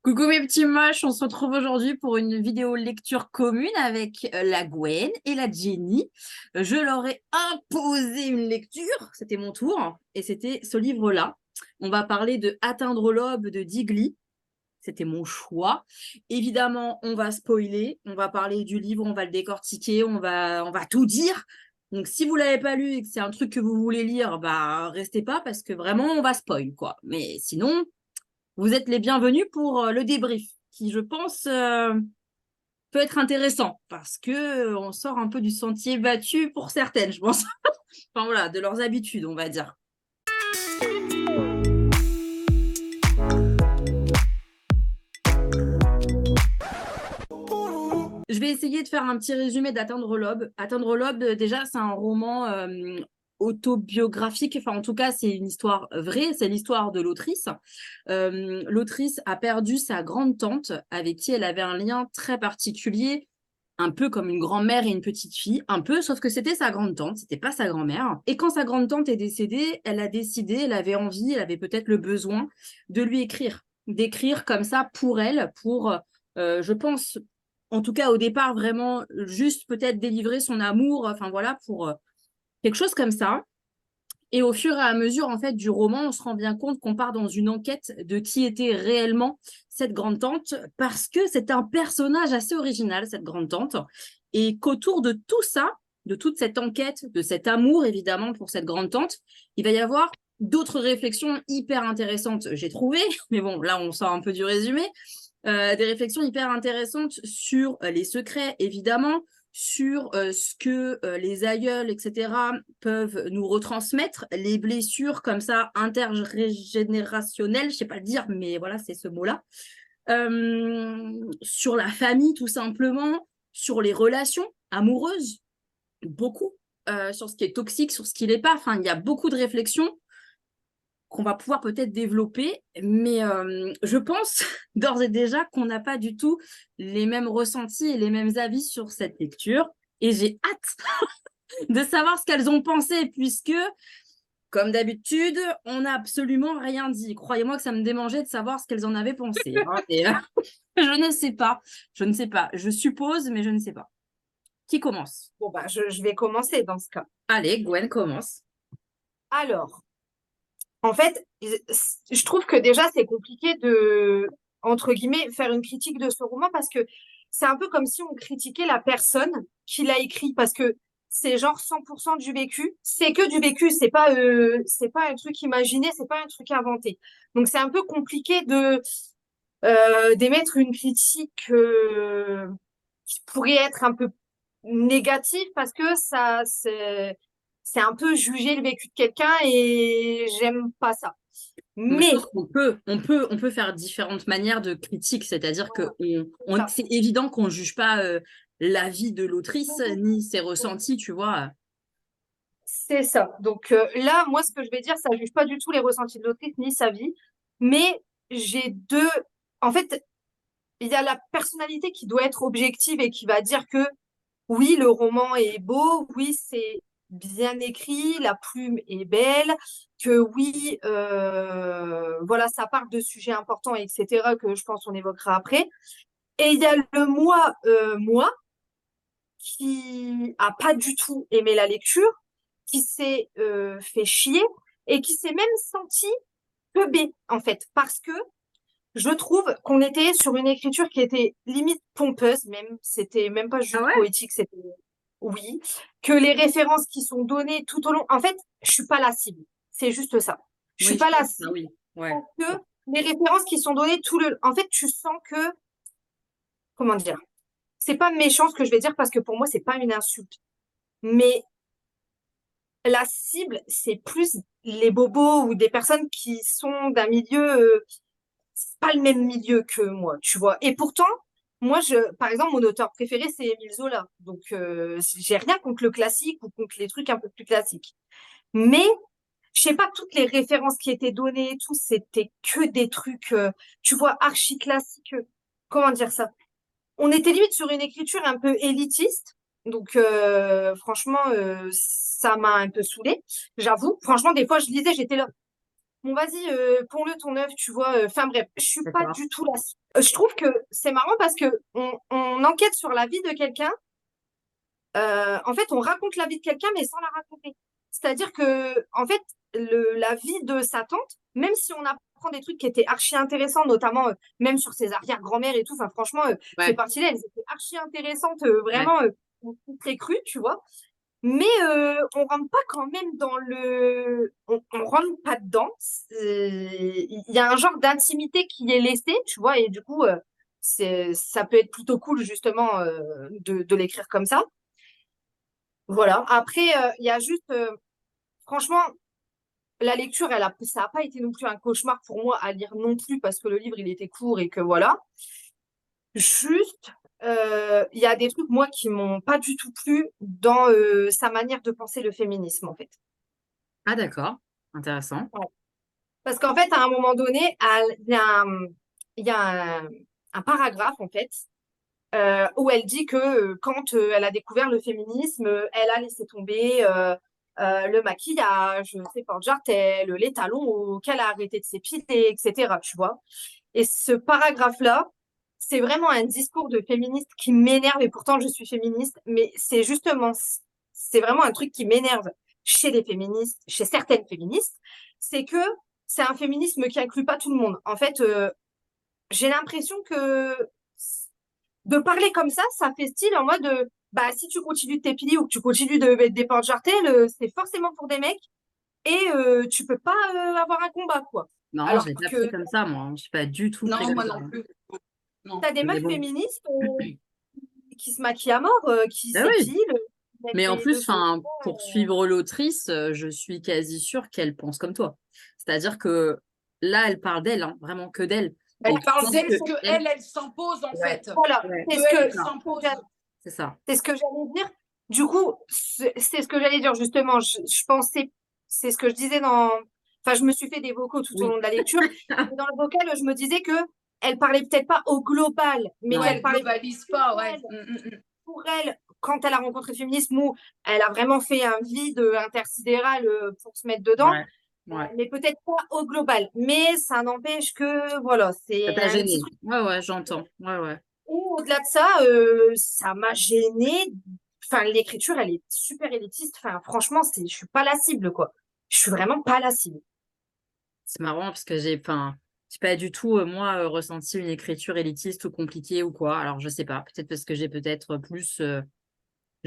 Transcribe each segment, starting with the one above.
Coucou mes petits moches, on se retrouve aujourd'hui pour une vidéo lecture commune avec la Gwen et la Jenny. Je leur ai imposé une lecture, c'était mon tour, et c'était ce livre-là. On va parler de Atteindre l'aube de Digli, c'était mon choix. Évidemment, on va spoiler, on va parler du livre, on va le décortiquer, on va tout dire. Donc si vous l'avez pas lu et que c'est un truc que vous voulez lire, bah restez pas parce que vraiment on va spoil quoi. Mais sinon, vous êtes les bienvenus pour le débrief, qui, je pense, peut être intéressant parce que on sort un peu du sentier battu pour certaines, je pense. Enfin voilà, de leurs habitudes, on va dire. Je vais essayer de faire un petit résumé d'Atteindre l'aube. Atteindre l'aube, déjà, c'est un roman autobiographique. Enfin, en tout cas, c'est une histoire vraie. C'est l'histoire de l'autrice. L'autrice a perdu sa grande-tante avec qui elle avait un lien très particulier, un peu comme une grand-mère et une petite fille, un peu, sauf que c'était sa grande-tante, c'était pas sa grand-mère. Et quand sa grande-tante est décédée, elle a décidé, elle avait envie, elle avait peut-être le besoin de lui écrire, d'écrire comme ça pour elle, pour, je pense, en tout cas au départ, vraiment juste peut-être délivrer son amour, enfin voilà, pour quelque chose comme ça. Et au fur et à mesure, en fait, du roman, on se rend bien compte qu'on part dans une enquête de qui était réellement cette grande-tante, parce que c'est un personnage assez original, cette grande-tante, et qu'autour de tout ça, de toute cette enquête, de cet amour, évidemment, pour cette grande-tante, il va y avoir d'autres réflexions hyper intéressantes, j'ai trouvé, mais bon, là, on sort un peu du résumé, des réflexions hyper intéressantes sur les secrets, évidemment, sur ce que les aïeuls, etc., peuvent nous retransmettre, les blessures comme ça intergénérationnelles, je sais pas le dire, mais voilà, c'est ce mot-là. Sur la famille, tout simplement, sur les relations amoureuses, beaucoup, sur ce qui est toxique, sur ce qui l'est pas. Enfin, il y a beaucoup de réflexions qu'on va pouvoir peut-être développer, mais je pense d'ores et déjà qu'on n'a pas du tout les mêmes ressentis et les mêmes avis sur cette lecture. Et j'ai hâte de savoir ce qu'elles ont pensé, puisque, comme d'habitude, on n'a absolument rien dit. Croyez-moi que ça me démangeait de savoir ce qu'elles en avaient pensé. Hein. Et, je ne sais pas, je ne sais pas. Je suppose, mais je ne sais pas. Qui commence? Bon, bah, je vais commencer dans ce cas. Allez, Gwen commence. Alors, en fait, je trouve que déjà, c'est compliqué de, entre guillemets, faire une critique de ce roman parce que c'est un peu comme si on critiquait la personne qui l'a écrit parce que c'est genre 100% du vécu. C'est que du vécu, c'est pas un truc imaginé, c'est pas un truc inventé. Donc, c'est un peu compliqué d'émettre une critique qui pourrait être un peu négative parce que c'est un peu juger le vécu de quelqu'un et j'aime pas ça. Mais je Mais pense qu'on peut faire différentes manières de critique, c'est-à-dire que c'est ça. c'est évident qu'on ne juge pas la vie de l'autrice ni ses ressentis, tu vois. C'est ça. Donc là, moi, ce que je vais dire, ça juge pas du tout les ressentis de l'autrice ni sa vie, mais j'ai deux. En fait, il y a la personnalité qui doit être objective et qui va dire que oui, le roman est beau, oui, c'est bien écrit, la plume est belle, que oui, voilà, ça parle de sujets importants, etc., que je pense on évoquera après. Et il y a le moi, qui a pas du tout aimé la lecture, qui s'est fait chier et qui s'est même senti teubé, en fait, parce que je trouve qu'on était sur une écriture qui était limite pompeuse, même, c'était même pas Ah juste ouais? poétique, c'était oui, que les références qui sont données tout au long, en fait, je suis pas la cible, c'est juste ça. Je suis Oui, je pas la pense, ah cible oui, ouais. parce que les références qui sont données en fait, tu sens que, comment dire, c'est pas méchant ce que je vais dire parce que pour moi, c'est pas une insulte, mais la cible, c'est plus les bobos ou des personnes qui sont d'un milieu, c'est pas le même milieu que moi, tu vois. Et pourtant, moi, par exemple, mon auteur préféré, c'est Émile Zola. Donc, j'ai rien contre le classique ou contre les trucs un peu plus classiques. Mais, je sais pas, toutes les références qui étaient données et tout, c'était que des trucs, tu vois, archi classiques. Comment dire ça? On était limite sur une écriture un peu élitiste. Donc, franchement, ça m'a un peu saoulée, j'avoue. Franchement, des fois, je lisais, j'étais là. bon, vas-y, ponds-le ton œuf, tu vois. Enfin bref, je suis pas D'accord. du tout là. Je trouve que c'est marrant parce que on enquête sur la vie de quelqu'un. En fait, on raconte la vie de quelqu'un, mais sans la raconter. C'est-à-dire que, en fait, la vie de sa tante, même si on apprend des trucs qui étaient archi intéressants, notamment même sur ses arrière-grand-mères et tout, enfin, franchement, ces Ouais, parties-là, elles étaient archi intéressantes, ouais. vraiment très crues, tu vois. Mais on rentre pas quand même dans le. On rentre pas dedans. Il y a un genre d'intimité qui est laissé, tu vois, et du coup, ça peut être plutôt cool, justement, de l'écrire comme ça. Voilà. Après, il y a juste, franchement, la lecture, ça n'a pas été non plus un cauchemar pour moi à lire non plus parce que le livre, il était court et que voilà. Juste, il y a des trucs, moi, qui m'ont pas du tout plu dans sa manière de penser le féminisme, en fait. Ah, d'accord. Intéressant. Ouais. Parce qu'en fait, à un moment donné, il y a un paragraphe, en fait, où elle dit que quand elle a découvert le féminisme, elle a laissé tomber le maquillage, ses porte-jartelles, les talons, qu'elle a arrêté de s'épiler, etc. Tu vois. Et ce paragraphe-là, c'est vraiment un discours de féministe qui m'énerve, et pourtant je suis féministe, mais c'est vraiment un truc qui m'énerve chez les féministes, chez certaines féministes, c'est que c'est un féminisme qui inclut pas tout le monde. En fait, j'ai l'impression que de parler comme ça fait style en mode bah si tu continues de t'épiler ou que tu continues de mettre des porte-jartelles, c'est forcément pour des mecs et tu peux pas avoir un combat quoi. Non, je Alors l'ai pas pris que comme ça, moi, hein. Je suis pas du tout pris Non, comme moi ça, non hein. plus. Non. t'as des Mais meufs bon. féministes qui se maquillent à mort, qui Ben oui. s'épilent, qui mettent Mais en des plus, dessous. enfin, pour suivre l'autrice, je suis quasi sûre qu'elle pense comme toi. C'est-à-dire que là, elle parle d'elle, hein, vraiment que d'elle. Elle Et je parle pense d'elle que parce que elle, elle s'impose en ouais, fait. Voilà, ouais, Que c'est elle ça, s'impose. c'est ça. c'est ce que j'allais dire. Du coup, c'est ce que j'allais dire justement. Je pensais, c'est ce que je disais dans. Enfin, je me suis fait des vocaux tout au Oui. long de la lecture. Et dans le vocal, je me disais que elle parlait peut-être pas au global, mais Ouais, Non. qu'elle elle parlait globalise pas, pour ouais. elle, pour elle, quand elle a rencontré le féminisme, où elle a vraiment fait un vide intersidéral pour se mettre dedans, Ouais, ouais. mais peut-être pas au global. Mais ça n'empêche que, voilà, Ça c'est t'a un petit gêné. truc. Ouais, ouais, j'entends. Ouais, ouais. Et au-delà de ça, ça m'a gênée. Enfin, l'écriture, elle est super élitiste. Enfin, franchement, je suis pas la cible, quoi. Je suis vraiment pas la cible. C'est marrant parce que j'ai pas du tout, moi, ressenti une écriture élitiste ou compliquée ou quoi. Alors, je sais pas. Peut-être parce que j'ai peut-être plus, je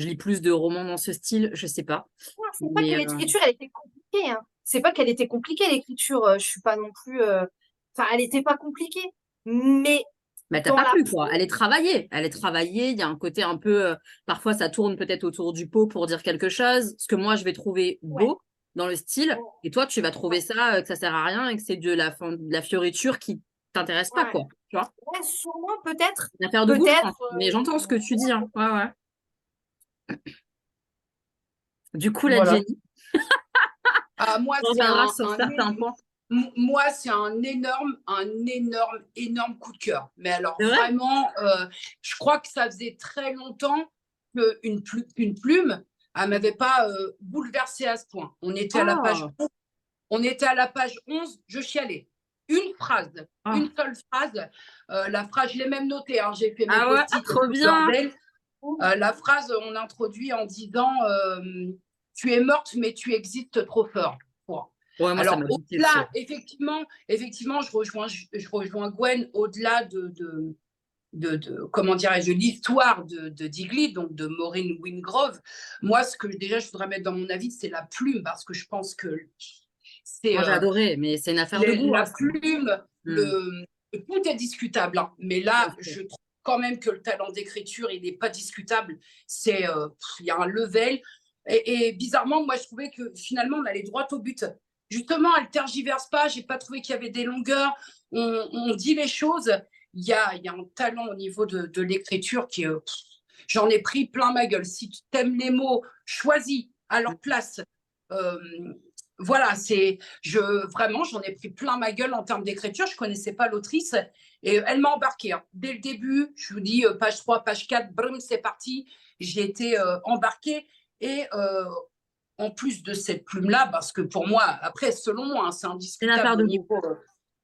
lis plus de romans dans ce style, je sais pas. Non, c'est pas que Mais l'écriture, elle était compliquée, hein. C'est pas qu'elle était compliquée, l'écriture. Je suis pas non plus. Enfin, elle était pas compliquée. Mais bah, t'as dans pas la plu, plume, quoi. Elle est travaillée. Elle est travaillée. Il y a un côté un peu. Parfois, ça tourne peut-être autour du pot pour dire quelque chose. Ce que moi, je vais trouver ouais. beau dans le style. Et toi, tu vas trouver Ouais. ça, que ça sert à rien et que c'est de la fioriture qui t'intéresse pas, Ouais. quoi. Tu vois? Ouais, sûrement, peut-être. Une affaire de goût, je pense. Peut-être. Mais j'entends ce que tu dis, hein. Ouais, ouais. Du coup, la Voilà. Jenny, Ah, moi, on c'est reviendra sur certains points. moi, c'est un énorme coup de cœur. Mais alors, C'est vrai? vraiment, je crois que ça faisait très longtemps qu'une plume, elle m'avait pas bouleversée à ce point. Oh, On était à la page 11, je chialais. oh. Une seule phrase. La phrase, je l'ai même notée, hein, j'ai fait mes Ah ouais, ah, post-it et trop tout le bien. bordel. La phrase, on introduit en disant tu es morte, mais tu existes trop fort. Point. Ouais, moi, ça Alors, m'a buté dessus. au-delà, effectivement, je rejoins Gwen au-delà comment dirais-je, l'histoire de Digley, donc de Maureen Wingrove. Moi, ce que déjà je voudrais mettre dans mon avis, c'est la plume, parce que je pense que c'est Moi, j'ai adoré, mais c'est une affaire de goût, hein, la ça. plume, Hmm, tout est discutable, hein. Mais bien là, sûr. je trouve quand même que le talent d'écriture, il n'est pas discutable. Il y a un level. Et bizarrement, moi, je trouvais que finalement, on allait droit au but. Justement, elle ne tergiverse pas. Je n'ai pas trouvé qu'il y avait des longueurs. On dit les choses. Il y a un talent au niveau de l'écriture qui j'en ai pris plein ma gueule. Si tu aimes les mots, choisis à leur place. Euh, voilà, vraiment, j'en ai pris plein ma gueule en termes d'écriture. Je ne connaissais pas l'autrice et elle m'a embarquée, hein. Dès le début, je vous dis page 3, page 4, brum, c'est parti. J'ai été embarquée et en plus de cette plume-là, parce que pour moi, après, selon moi, hein, c'est C'est une indiscutable affaire au de goût. niveau,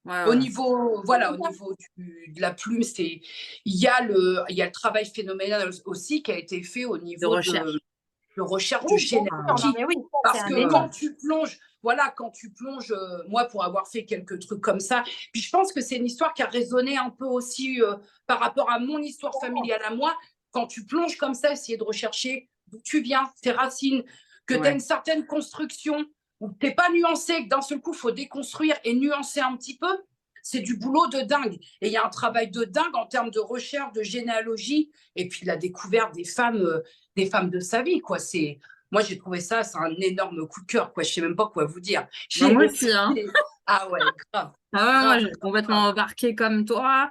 Ouais. voilà, au niveau de la plume, il y a le travail phénoménal aussi qui a été fait au De niveau recherche. de recherche de Oui, bien sûr, non, généalogie. mais oui, ça, c'est Parce un que énorme. quand tu plonges, voilà, moi, pour avoir fait quelques trucs comme ça, puis je pense que c'est une histoire qui a résonné un peu aussi par rapport à mon histoire familiale à moi. Quand tu plonges comme ça, essayer de rechercher d'où tu viens, tes racines, que tu as une certaine construction, où tu n'es pas nuancé, que d'un seul coup, il faut déconstruire et nuancer un petit peu, c'est du boulot de dingue. Et il y a un travail de dingue en termes de recherche, de généalogie, et puis la découverte des femmes de sa vie, quoi. Moi, j'ai trouvé ça, c'est un énorme coup de cœur, quoi. Je sais même pas quoi vous dire. Moi aussi, hein. Ah ouais, grave. Ah ouais, moi, j'ai grave, complètement grave. embarqué comme toi.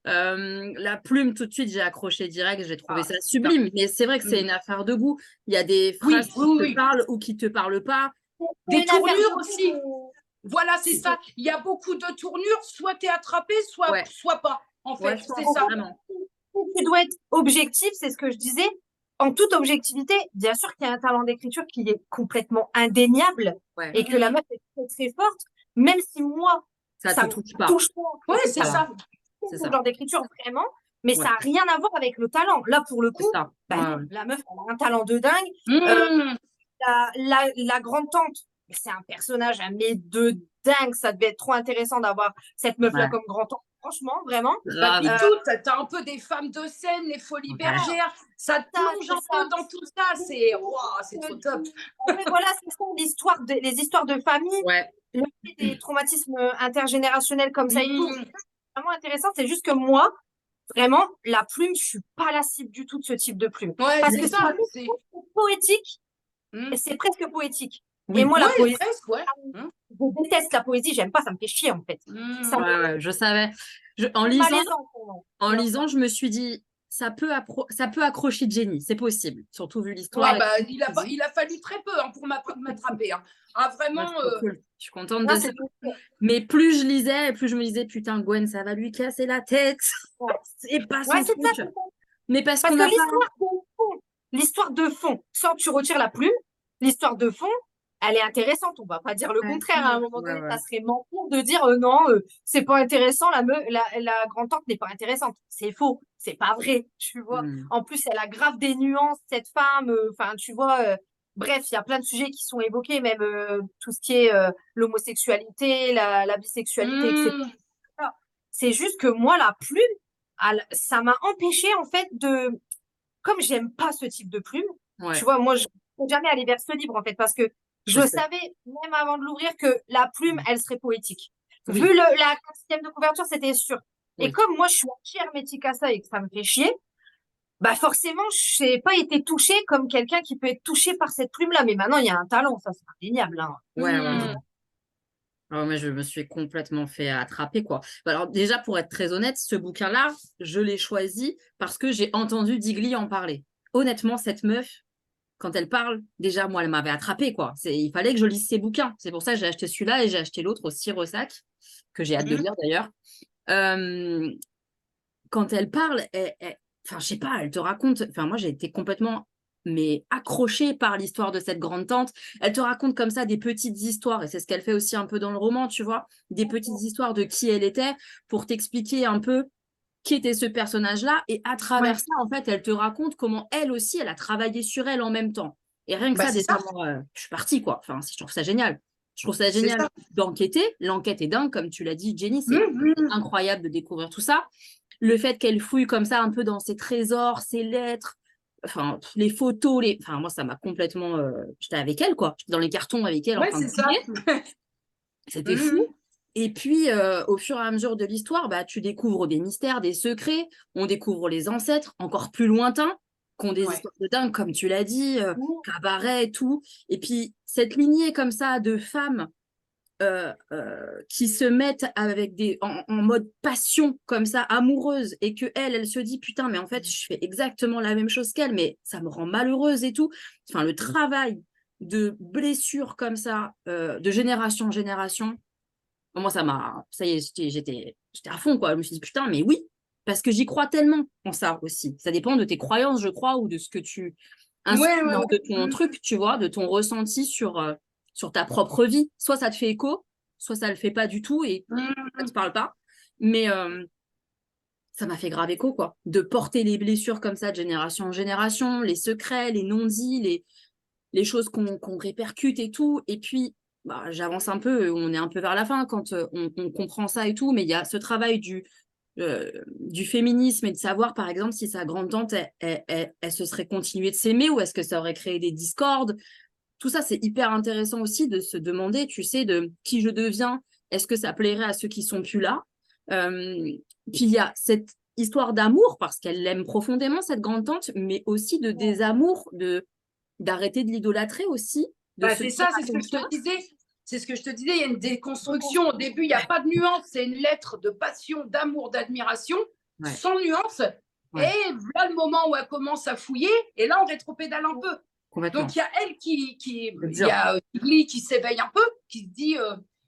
La plume, tout de suite, j'ai accroché direct, j'ai trouvé Ah, ça super. sublime. Mais c'est vrai que c'est une affaire de goût. Il y a des phrases Oui, qui oui, te oui. parlent ou qui te parlent pas. C'est Des une affaire tournures de aussi. goût. Voilà, c'est ça. Il y a beaucoup de tournures. Soit tu es attrapé, soit, Ouais, soit pas. En ouais, fait, je c'est pense ça. vraiment. Tu dois être objectif, c'est ce que je disais. En toute objectivité, bien sûr qu'il y a un talent d'écriture qui est complètement indéniable Ouais, et que la meuf est très, très forte, même si moi, ça te ça me touche pas. touche pas, Oui, parce que c'est ça Voilà, ça. c'est ce ça. genre d'écriture vraiment, mais Ouais, ça n'a rien à voir avec le talent. Là, pour le c'est coup, ça. bah non, Ouais, la meuf, elle a un talent de dingue. Euh, Mmh. la grande-tante, c'est un personnage, mais de dingue. Ça devait être trop intéressant d'avoir cette meuf-là ouais, comme grand-tante. Franchement, vraiment. Bah, grave. puis tout, t'as un peu des femmes de scène, les folies Ouais. bergères, ça te Ça, plonge c'est un ça. peu dans tout ça, c'est trop top. Ouais, voilà, c'est ça, les histoires de famille, Ouais. le fait des traumatismes intergénérationnels comme ça et tout. Mmh. C'est vraiment intéressant. C'est juste que moi, vraiment, la plume, je suis pas la cible du tout de ce type de plume. Ouais, Parce c'est que c'est ça. C'est... poétique, Mmh. c'est presque poétique. Et Oui. moi, la Ouais, poésie, presque, ouais. Mmh. je déteste la poésie, j'aime pas, ça me fait chier en fait. Ça Mmh. me Ouais, je savais. c'est malaisant pour moi. En Tu vois. lisant, je me suis dit, ça peut accrocher Jenny, c'est possible, surtout vu l'histoire. Ouais, bah, il a fallu très peu hein, pour m'attraper. Hein. Ah, Ouais, vraiment. c'est trop cool. Je suis contente Là, de ça. Mais plus je lisais, plus je me disais, putain, Gwen, ça va lui casser la tête. ouais, C'est pas ouais, son c'est ça, truc. c'est ça. Mais parce Parce qu'on que n'a pas. l'histoire de fond, sans que tu retires la plume, l'histoire de fond, elle est intéressante. On va pas dire le Ouais, contraire. À un moment ouais, donné, ouais. ça serait mentir de dire non, c'est pas intéressant. La grand-tante n'est pas intéressante. C'est faux. C'est pas vrai. Tu vois. Hmm. En plus, elle a grave des nuances, cette femme. Enfin, tu vois. Bref, il y a plein de sujets qui sont évoqués, même tout ce qui est l'homosexualité, la bisexualité, etc. Mmh. C'est juste que moi, la plume, ça m'a empêché en fait de comme j'aime pas ce type de plume, tu Ouais, vois, moi, je ne peux jamais aller vers ce livre, en fait, parce que je je sais. savais, même avant de l'ouvrir, que la plume, elle serait poétique. Vu Oui, la quatrième de couverture, c'était sûr. Et oui. comme moi, je suis anti-hermétique à ça et que ça me fait chier, bah forcément, je n'ai pas été touchée comme quelqu'un qui peut être touché par cette plume-là. Mais maintenant, il y a un talent, ça, c'est indéniable. Hein. Ouais, ouais, Mmh. ouais. Ah ouais, mais je me suis complètement fait attraper, quoi. Bah, alors, déjà, pour être très honnête, ce bouquin-là, je l'ai choisi parce que j'ai entendu Digli en parler. Honnêtement, cette meuf, quand elle parle, déjà, moi, elle m'avait attrapé, quoi. Il fallait que je lise ses bouquins. C'est pour ça que j'ai acheté celui-là et j'ai acheté l'autre aussi, Ressac, que j'ai hâte de Mmh. lire d'ailleurs. Euh, Quand elle parle, enfin, je sais pas, elle te raconte. Enfin, moi, j'ai été complètement mais accrochée par l'histoire de cette grande tante. Elle te raconte comme ça des petites histoires, et c'est ce qu'elle fait aussi un peu dans le roman, tu vois, des petites histoires de qui elle était pour t'expliquer un peu qui était ce personnage-là. Et à Ouais, travers ça, en fait, elle te raconte comment elle aussi, elle a travaillé sur elle en même temps. Et rien que bah, ça, c'est déjà, ça. moi, je suis partie, quoi. Enfin, je trouve ça génial. Je trouve ça C'est génial ça. d'enquêter. L'enquête est dingue, comme tu l'as dit, Jenny, c'est Mmh. Mmh. incroyable de découvrir tout ça. Le fait qu'elle fouille comme ça un peu dans ses trésors, ses lettres, enfin, les photos, enfin, moi, ça m'a complètement. J'étais avec elle, quoi. J'étais dans les cartons avec elle en Ouais, train de c'est ça. fouiller. C'était fou. Mmh. Et puis, au fur et à mesure de l'histoire, bah, tu découvres des mystères, des secrets. On découvre les ancêtres encore plus lointains, qui ont des Ouais. histoires de dingue, comme tu l'as dit, Mmh. cabaret et tout. Et puis, cette lignée comme ça de femmes qui se mettent avec en mode passion comme ça, amoureuse, et que elle se dit putain, mais en fait, je fais exactement la même chose qu'elle, mais ça me rend malheureuse et tout. Enfin, le travail de blessures comme ça, de génération en génération, moi, ça y est, j'étais à fond, quoi. Je me suis dit putain, mais oui, parce que j'y crois tellement en ça aussi. Ça dépend de tes croyances, je crois, ou de ce que tu Ouais, ouais, inspire de ton ouais. truc, tu vois, de ton ressenti sur ta propre vie. Soit ça te fait écho, soit ça le fait pas du tout et ça te Mm. parle pas. Mais ça m'a fait grave écho, quoi. De porter les blessures comme ça de génération en génération, les secrets, les non-dits, les choses qu'on répercute et tout. Et puis, bah, j'avance un peu, on est un peu vers la fin quand on comprend ça et tout, mais il y a ce travail du féminisme et de savoir, par exemple, si sa grande-tante, elle se serait continuée de s'aimer ou est-ce que ça aurait créé des discordes. Tout ça, c'est hyper intéressant aussi de se demander, tu sais, de qui je deviens. Est-ce que ça plairait à ceux qui sont plus là? Puis il y a cette histoire d'amour, parce qu'elle l'aime profondément, cette grande-tante, mais aussi de désamour, d'arrêter de l'idolâtrer aussi, de Bah, se c'est dire ça, à c'est ce que je te confiance. disais. C'est ce que je te disais. Il y a une déconstruction. Au début, il n'y a pas de nuance. C'est une lettre de passion, d'amour, d'admiration, Ouais, sans nuance. Et ouais, voilà le moment où elle commence à fouiller. Et là, on rétropédale un peu. complètement. Donc, il y a elle C'est il y dur. a Ghibli qui s'éveille un peu, qui se dit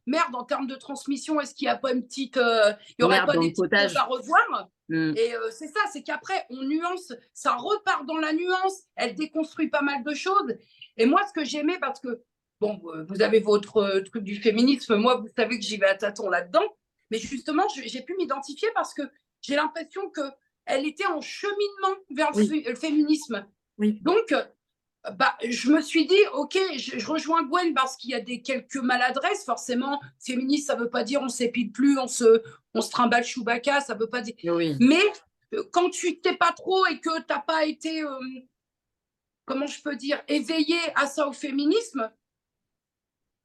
merde, en termes de transmission, est-ce qu'il n'y a pas une petite, il y aurait Merde pas dans des le petites choses potage. à revoir? Mm. Et c'est ça, c'est qu'après, on nuance, ça repart dans la nuance, elle déconstruit pas mal de choses. Et moi, ce que j'aimais, parce que, bon, vous avez votre truc du féminisme, moi, vous savez que j'y vais à tâtons là-dedans, mais justement, j'ai pu m'identifier parce que j'ai l'impression qu'elle était en cheminement vers Oui, le féminisme. oui. Donc, bah, je me suis dit, ok, je rejoins Gwen parce qu'il y a quelques maladresses. Forcément, féministe, ça ne veut pas dire on ne s'épile plus, on se trimballe Chewbacca, ça ne veut pas dire. Oui. Mais quand tu t'es pas trop et que tu n'as pas été, comment je peux dire, éveillé à ça au féminisme,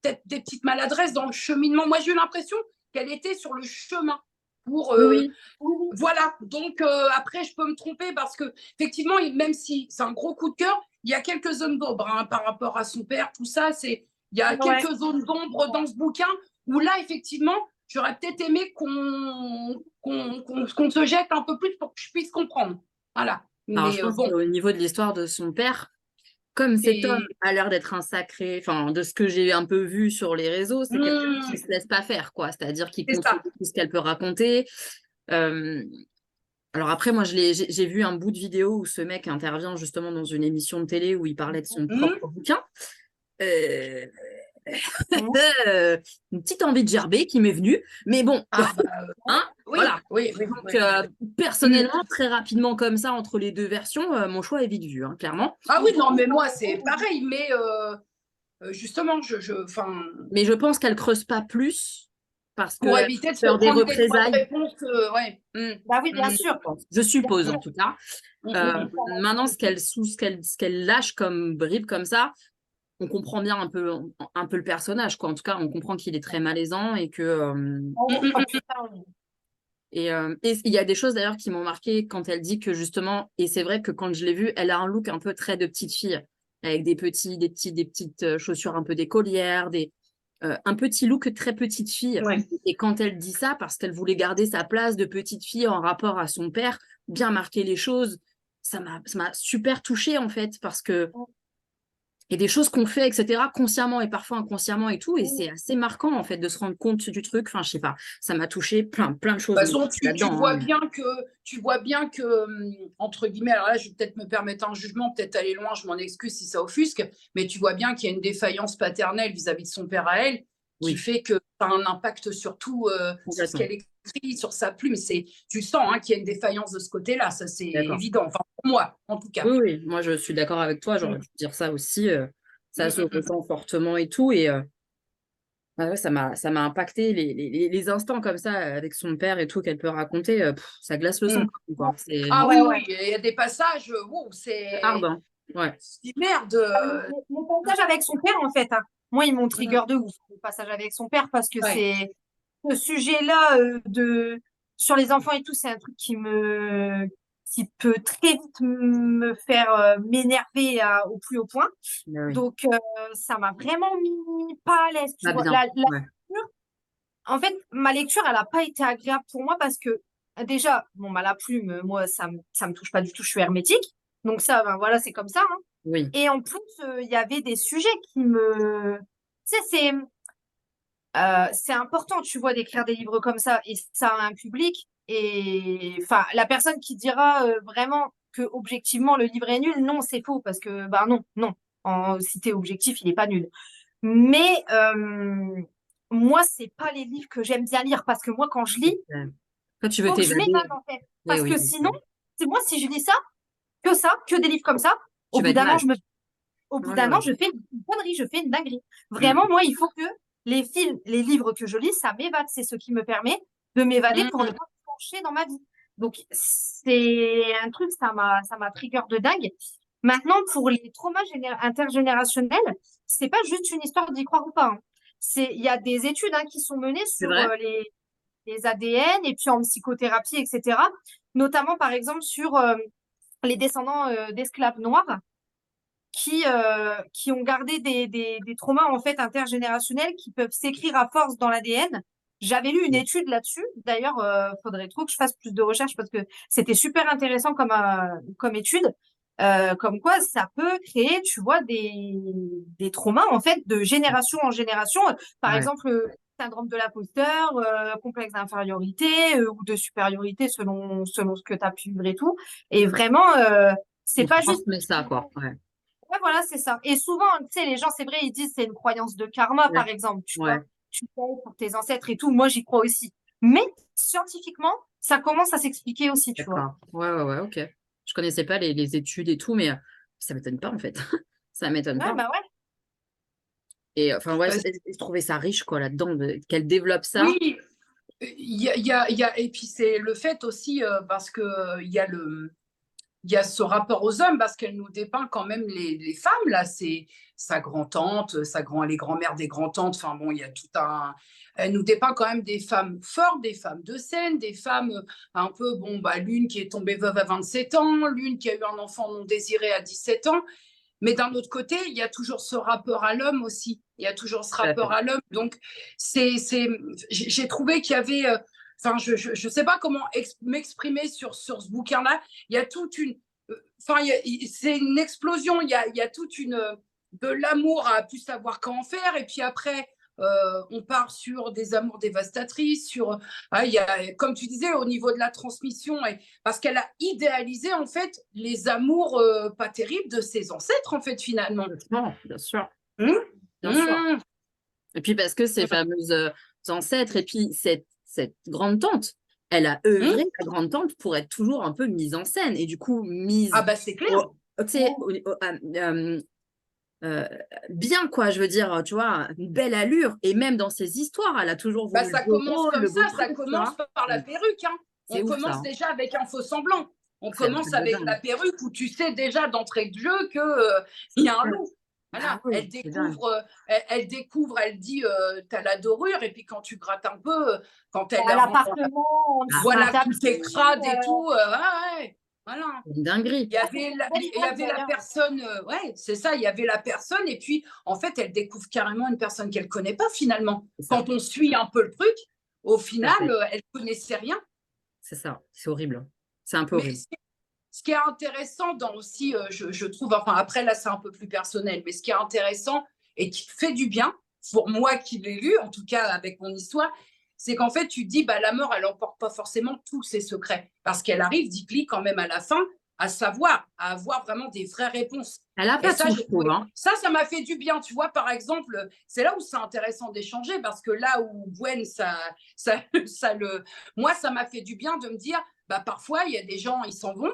peut-être des petites maladresses dans le cheminement. Moi, j'ai eu l'impression qu'elle était sur le chemin pour, Oui, oui. voilà, donc après, je peux me tromper parce que, effectivement, même si c'est un gros coup de cœur, il y a quelques zones d'ombre hein, par rapport à son père, tout ça. Il y a Ouais. quelques zones d'ombre dans ce bouquin où là, effectivement, j'aurais peut-être aimé qu'on se jette un peu plus pour que je puisse comprendre. Voilà. Alors, je Mais pense bon, qu'au niveau de l'histoire de son père, comme cet homme c'est. a l'air d'être un sacré, enfin, de ce que j'ai un peu vu sur les réseaux, c'est quelqu'un qui ne se laisse pas faire, quoi. C'est-à-dire qu'il C'est continue ça. tout ce qu'elle peut raconter. Euh, alors après, moi, j'ai vu un bout de vidéo où ce mec intervient justement dans une émission de télé où il parlait de son Mmh. propre bouquin. Euh, Mmh. une petite envie de gerber qui m'est venue, mais bon, Ah, bah, hein, oui, voilà. oui, oui, Donc, oui. Mmh. personnellement, très rapidement comme ça, entre les deux versions, mon choix est vite vu, hein, clairement. Ah oui, non, mais moi, c'est pareil, mais justement, enfin, Mais je pense qu'elle creuse pas plus parce pour qu'elle a éviter de se peur des prendre des droits de représailles. réponse, ouais. Bah oui, bien Je sûr. pense. Je Bien suppose sûr. en tout cas. Mm, Euh, mm, maintenant, ce qu'elle lâche comme bribe comme ça, on comprend bien un peu le personnage, quoi. En tout cas, on comprend qu'il est très malaisant et que mm, Oh, mm, oh, mm. putain, oui. et il y a des choses d'ailleurs qui m'ont marqué quand elle dit que justement, et c'est vrai que quand je l'ai vue, elle a un look un peu très de petite fille, avec des petites chaussures un peu d'écolière, un petit look très petite fille. Ouais. Et quand elle dit ça, parce qu'elle voulait garder sa place de petite fille en rapport à son père, bien marquer les choses, ça m'a super touchée en fait, parce que il y a des choses qu'on fait, etc., consciemment et parfois inconsciemment et tout, et c'est assez marquant en fait de se rendre compte du truc. Enfin, je sais pas, ça m'a touché plein de choses De toute façon, tu là-dedans, hein, vois mais- bien que, entre guillemets, alors là, je vais peut-être me permettre un jugement, peut-être aller loin, je m'en excuse si ça offusque, mais tu vois bien qu'il y a une défaillance paternelle vis-à-vis de son père à elle, qui Oui, fait que ça a un impact sur tout, sur ce complètement. qu'elle écrit, sur sa plume. Tu sens hein, qu'il y a une défaillance de ce côté-là, ça c'est D'accord. évident, enfin pour moi, en tout cas. Oui, oui, moi je suis d'accord avec toi, j'aurais Mm, dû dire ça aussi. Ça mm, se mm, ressent fortement et tout. Et ouais, ouais, ça m'a impacté les instants comme ça avec son père et tout qu'elle peut raconter. Ça glace le sang, mm. quoi. C'est Ah Ouais, oui, ouais. oui, il y a des passages, wow, hard, c'est hein. Ouais. merde. Le passage avec son père, en fait, hein, moi, il m'ont Mm, trigger de ouf, le passage avec son père, parce que ouais. c'est ce sujet-là sur les enfants et tout, c'est un truc qui peut très vite me faire m'énerver au plus haut point. Mais oui. Donc, ça m'a vraiment mis pas à l'aise, tu Pas vois. bien. Ouais. Lecture, en fait, ma lecture, elle n'a pas été agréable pour moi parce que, déjà, bon, bah, la plume, moi, ça me touche pas du tout, je suis hermétique. Donc, ça, ben, voilà, c'est comme ça, hein. Oui. Et en plus, il y avait des sujets qui me. Tu sais, c'est important, tu vois, d'écrire des livres comme ça. Et ça a un public. Et enfin, la personne qui dira vraiment que objectivement le livre est nul, non, c'est faux parce que bah non. Si t'es objectif, il est pas nul. Mais moi, c'est pas les livres que j'aime bien lire parce que moi, quand je lis, Toi, tu veux faut que je t'évader. m'évade en fait. Oui, Parce oui, que oui. sinon, c'est moi si je lis ça, que des livres comme ça, Tu au vas bout être d'un an, mal. au bout Ouais, d'un an, ouais. je fais une connerie, je fais une dinguerie. Mm. Vraiment, moi, il faut que les films, les livres que je lis, ça m'évade. C'est ce qui me permet de m'évader pour ne Mm. pas me pencher dans ma vie. Donc, c'est un truc, ça m'a trigger de dingue. Maintenant, pour les traumas intergénérationnels, c'est pas juste une histoire d'y croire ou pas, hein. Il y a des études qui sont menées C'est sur vrai? les ADN et puis en psychothérapie, etc. Notamment, par exemple, sur les descendants d'esclaves noirs qui ont gardé des traumas en fait intergénérationnels qui peuvent s'écrire à force dans l'ADN. J'avais lu une étude là-dessus. D'ailleurs, faudrait trop que je fasse plus de recherches parce que c'était super intéressant comme étude. Comme quoi, ça peut créer, tu vois, des traumas en fait de génération en génération. Par Ouais. exemple, le syndrome de l'imposteur, complexe d'infériorité ou de supériorité selon ce que tu as pu vivre et tout. Et vraiment, c'est On pas juste transmet ça, quoi. Ouais. Ouais, voilà, c'est ça. Et souvent, tu sais, les gens, c'est vrai, ils disent c'est une croyance de karma, Ouais. par exemple, tu Ouais. vois. Tu payes pour tes ancêtres et tout. Moi, j'y crois aussi. Mais scientifiquement, ça commence à s'expliquer aussi, tu vois. D'accord. Ouais, ok. Je connaissais pas les études et tout, mais ça m'étonne pas, en fait. Ça m'étonne Ouais, pas. bah ouais. Et enfin, ouais, Euh, je trouvais ça riche, quoi, là-dedans, qu'elle développe ça. oui, et puis c'est le fait aussi, parce que il y a ce rapport aux hommes, parce qu'elle nous dépeint quand même les femmes, là, c'est sa grand-tante, les grand-mères des grand-tantes, enfin bon, il y a tout un... Elle nous dépeint quand même des femmes fortes, des femmes de scène, des femmes un peu, bon, bah, l'une qui est tombée veuve à 27 ans, l'une qui a eu un enfant non désiré à 17 ans, mais d'un autre côté, il y a toujours ce rapport à l'homme aussi. Il y a toujours ce Tout à rapport fait. à l'homme. Donc, j'ai trouvé qu'il y avait. Enfin, je sais pas comment m'exprimer sur ce bouquin-là. Il y a toute une. Enfin, c'est une explosion. Il y a toute une. De l'amour à plus savoir quand en faire. Et puis après, on part sur des amours dévastatrices. Il y a, comme tu disais, au niveau de la transmission. Parce qu'elle a idéalisé en fait les amours pas terribles de ses ancêtres en fait finalement. Bien sûr, Mmh, bien sûr. mmh. Et puis parce que ces fameuses ancêtres, et puis cette grande-tante, elle a œuvré, Mmh. la grande-tante, pour être toujours un peu mise en scène, et du coup, mise Ah bah c'est clair. tu sais, euh, bien, quoi, je veux dire, tu vois, une belle allure, et même dans ses histoires, elle a toujours Bah voulu le ça beau commence rôle, comme le beau ça truc, tu commence vois. par la perruque, hein. C'est On ouf, ça, commence hein. déjà avec un faux semblant. On C'est un commence truc de avec dingue. la perruque où tu sais déjà d'entrée de jeu que il y a un loup. Bah Voilà, oui, c'est dingue. elle découvre, elle dit t'as la dorure et puis quand tu grattes un peu, quand elle À la rend, l'appartement, en dessous d'un voilà tout tapis. est crade et tout, ouais, voilà. C'est une dinguerie. C'est une belle Il y image avait la d'ailleurs. personne, ouais, c'est ça, il y avait la personne, et puis en fait, elle découvre carrément une personne qu'elle connaît pas finalement. C'est ça, Quand on suit un peu le truc, au tout à final, fait. elle connaissait rien. C'est ça, c'est horrible. C'est un peu Mais horrible. ce qui est intéressant dans aussi, je trouve, enfin après là, c'est un peu plus personnel, mais ce qui est intéressant et qui fait du bien, pour moi qui l'ai lu, en tout cas avec mon histoire, c'est qu'en fait, tu te dis, bah, la mort, elle n'emporte pas forcément tous ses secrets, parce qu'elle arrive, dit quand même à la fin, à savoir, à avoir vraiment des vraies réponses. Elle a Et pas ça, tout, je j'ai trouve, trouvé, hein. ça m'a fait du bien. Tu vois, par exemple, c'est là où c'est intéressant d'échanger, parce que là où Gwen, moi, ça m'a fait du bien de me dire, bah, parfois, il y a des gens, ils s'en vont,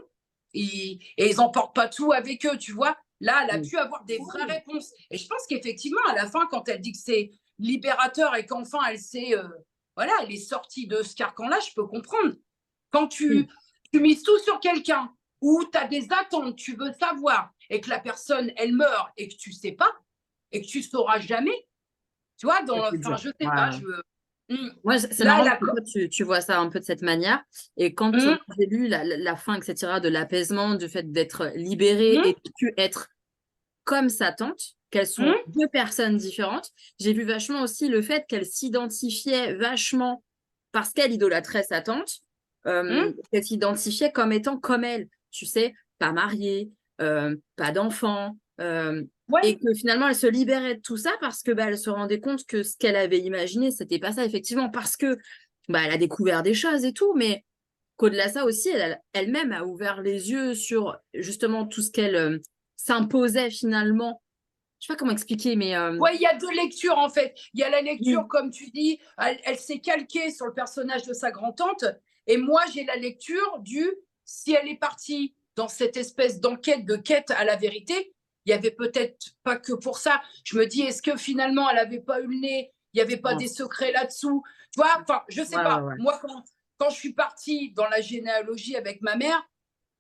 et ils n'emportent pas tout avec eux, tu vois. Là, elle a pu avoir des vraies réponses. Et je pense qu'effectivement, à la fin, quand elle dit que c'est libérateur et qu'enfin elle s'est, voilà, elle est sortie de ce carcan-là, je peux comprendre. Quand Oui. tu mises tout sur quelqu'un, ou tu as des attentes, tu veux savoir, et que la personne, elle meurt, et que tu sais pas, et que tu sauras jamais, tu vois, C'est enfin, dur. je sais pas, Ouais. Hmm. Moi, c'est Là, marrant elle que a... toi, tu vois ça un peu de cette manière. Et quand Hmm, j'ai lu la fin, etc., de l'apaisement, du fait d'être libérée hmm, et pu être comme sa tante, qu'elles sont hmm, deux personnes différentes, j'ai vu vachement aussi le fait qu'elle s'identifiait vachement, parce qu'elle idolâtrait sa tante, hmm. qu'elle s'identifiait comme étant comme elle, tu sais, pas mariée, pas d'enfant, Ouais, et que finalement elle se libérait de tout ça parce que bah, elle se rendait compte que ce qu'elle avait imaginé, c'était pas ça, effectivement, parce que bah, elle a découvert des choses et tout, mais qu'au-delà de ça aussi, elle-même a ouvert les yeux sur justement tout ce qu'elle s'imposait finalement. Je sais pas comment expliquer, mais Ouais, il y a deux lectures en fait. Il y a la lecture, oui. comme tu dis, elle s'est calquée sur le personnage de sa grand-tante. Et moi, j'ai la lecture du si elle est partie dans cette espèce d'enquête, de quête à la vérité, il y avait peut-être pas que pour ça. Je me dis, est-ce que finalement, elle n'avait pas eu le nez, il n'y avait pas Non. des secrets là-dessous? Tu vois, enfin, je sais Ouais, pas. ouais. Moi, quand je suis partie dans la généalogie avec ma mère,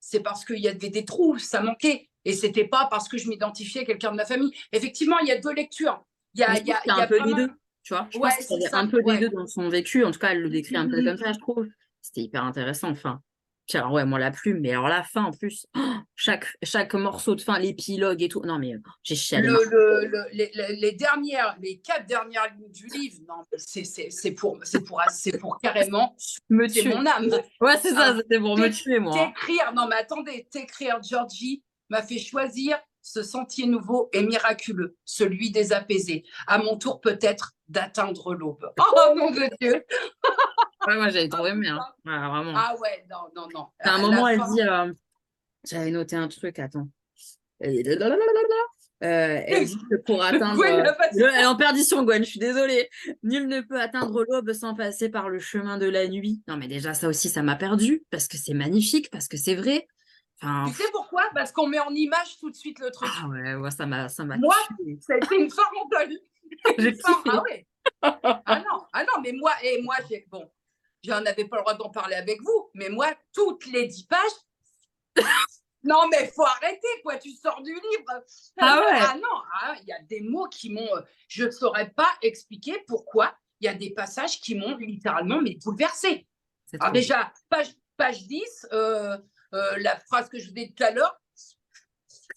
c'est parce qu'il y avait des trous, ça manquait. Et c'était pas parce que je m'identifiais à quelqu'un de ma famille. Effectivement, il y a deux lectures. Mais je pense qu'il y a un peu des Vraiment. deux, tu vois. Je Ouais, pense qu'il c'est y avait un ça. peu des Ouais. deux dans son vécu. En tout cas, elle le décrit un peu comme ça, je trouve. C'était hyper intéressant. Enfin, puis alors, ouais, moi, la plume, mais alors la fin en plus, chaque morceau de fin, l'épilogue et tout. Non, mais j'ai chialé. Les 4 dernières lignes du livre, non, c'est pour carrément, Me c'est tuer. mon âme. Ouais, c'est ça, Ah, c'était pour me tuer, moi. T'écrire, non mais attendez, t'écrire Georgie m'a fait choisir ce sentier nouveau et miraculeux, celui des apaisés. À mon tour peut-être d'atteindre l'aube. Oh mon Dieu. Ouais, moi, j'avais trop aimé. Ah, Ouais, vraiment. ah ouais, non, non, non. À un À moment, la elle fin, dit, j'avais noté un truc, attends. Elle dit que pour atteindre. Gwen, Elle est en perdition, Gwen, je suis désolée. Nul ne peut atteindre l'aube sans passer par le chemin de la nuit. Non, mais déjà, ça aussi, ça m'a perdu parce que c'est magnifique, parce que c'est vrai. Enfin, tu sais pourquoi? Parce qu'on met en image tout de suite le truc. ah ouais, ça m'a Moi, tué. ça a été une farandole. J'ai kiffé. Ah ouais. Ah non, mais moi, bon, j'en avais pas le droit d'en parler avec vous, mais moi, toutes les 10 pages, non, mais faut arrêter, quoi, tu sors du livre. Ah ouais. Ah non, il y a des mots qui m'ont, je ne saurais pas expliquer pourquoi il y a des passages qui m'ont littéralement bouleversé. Alors déjà, page 10, la phrase que je vous ai dit tout à l'heure,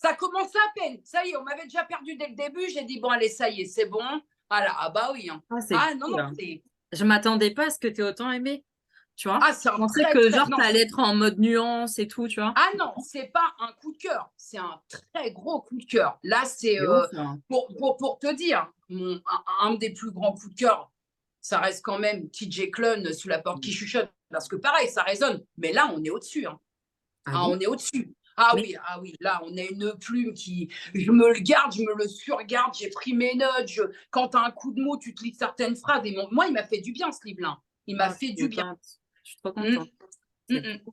ça commençait à peine. Ça y est, on m'avait déjà perdu dès le début. J'ai dit, bon, allez, ça y est, c'est bon. Voilà, ah bah oui. Hein. Ah, non, cool. non, c'est. Je m'attendais pas à ce que tu aies autant aimé. Tu vois? Ah, c'est Je un pensais très, que très. genre, Non, t'allais être en mode nuance et tout, tu vois? ah non, c'est pas un coup de cœur. C'est un très gros coup de cœur. Là, c'est. C'est ouf, hein. Pour te dire, un des plus grands coups de cœur, ça reste quand même TJ Klune sous la porte qui chuchote. Parce que pareil, ça résonne. Mais là, on est au-dessus. Hein. Ah bon? On est au-dessus. Ah Mais- oui, là, on a une plume qui. Je me le garde, je me le surgarde, j'ai pris mes notes. Quand tu as un coup de mot, tu te lis certaines phrases. Et moi, il m'a fait du bien, ce livre-là. Il m'a Ah, fait du bien. je suis trop contente.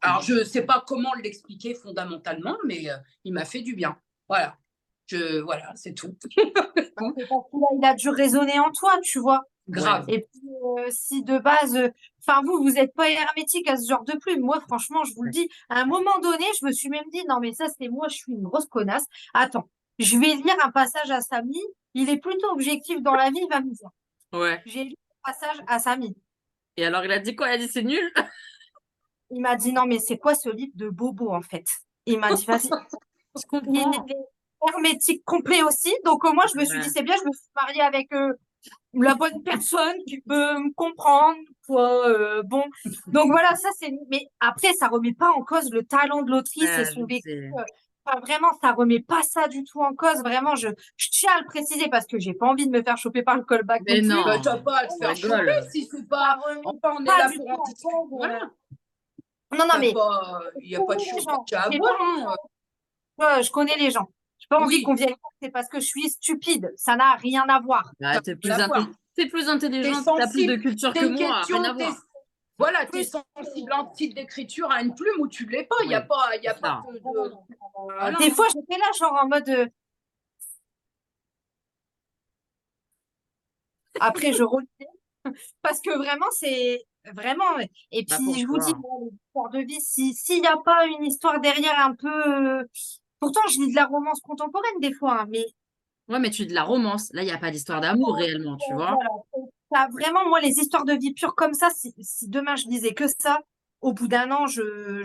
Alors, je ne sais pas comment l'expliquer fondamentalement, mais il m'a fait du bien. Voilà. Voilà, c'est tout. Il a dû résonner en toi, tu vois. Grave. Et puis, si de base, enfin, vous n'êtes pas hermétique à ce genre de plume. Moi, franchement, je vous le dis, à un moment donné, je me suis même dit, non, mais ça, c'est moi, je suis une grosse connasse. Attends, je vais lire un passage à Samy. Il est plutôt objectif dans la vie, il va me dire. Ouais. J'ai lu un passage à Samy. Et alors, il a dit quoi? Il a dit c'est nul? Il m'a dit, non, mais c'est quoi ce livre de bobo, en fait? Il m'a dit, vas-y. Je comprends. Il est hermétique complet aussi. Donc, moi, je me suis dit, c'est bien, je me suis mariée avec la bonne personne qui peut me comprendre, quoi. Bon, donc voilà, ça c'est. Mais après, ça remet pas en cause le talent de l'autrice et son vécu. Enfin, vraiment, ça remet pas ça du tout en cause. Vraiment, je tiens à le préciser parce que j'ai pas envie de me faire choper par le callback Mais non plus. non. Bah, t'as pas à te faire choper si c'est pas. Enfin, on est là pour en discuter. Voilà. Non, non, mais Il n'y a pas de chose à j'ai avoir. je connais les gens. J'ai pas envie Oui. qu'on vienne. C'est parce que je suis stupide. Ça n'a rien à voir. Bah, t'es plus, La voir. t'es plus T'es intelligente, t'as plus de sensible. culture C'est que une moi, question. rien à voir. Voilà, tu es sensible à un style d'écriture, à une plume ou tu ne l'es pas. Il n'y a Oui, pas, y a c'est pas ça. de. Voilà. Des fois, j'étais là, genre en mode. Après, je relisais. Parce que vraiment, c'est. Vraiment. Et Pas puis, pour je vous dis, toi. moi, les histoires de vie, s'il n'y a pas une histoire derrière un peu. Pourtant, je lis de la romance contemporaine des fois, hein, mais. Ouais, mais tu dis de la romance. Là, il n'y a pas d'histoire d'amour réellement, tu vois. Voilà. Ça, vraiment, moi, les histoires de vie pures comme ça, si demain je lisais que ça, au bout d'un an, je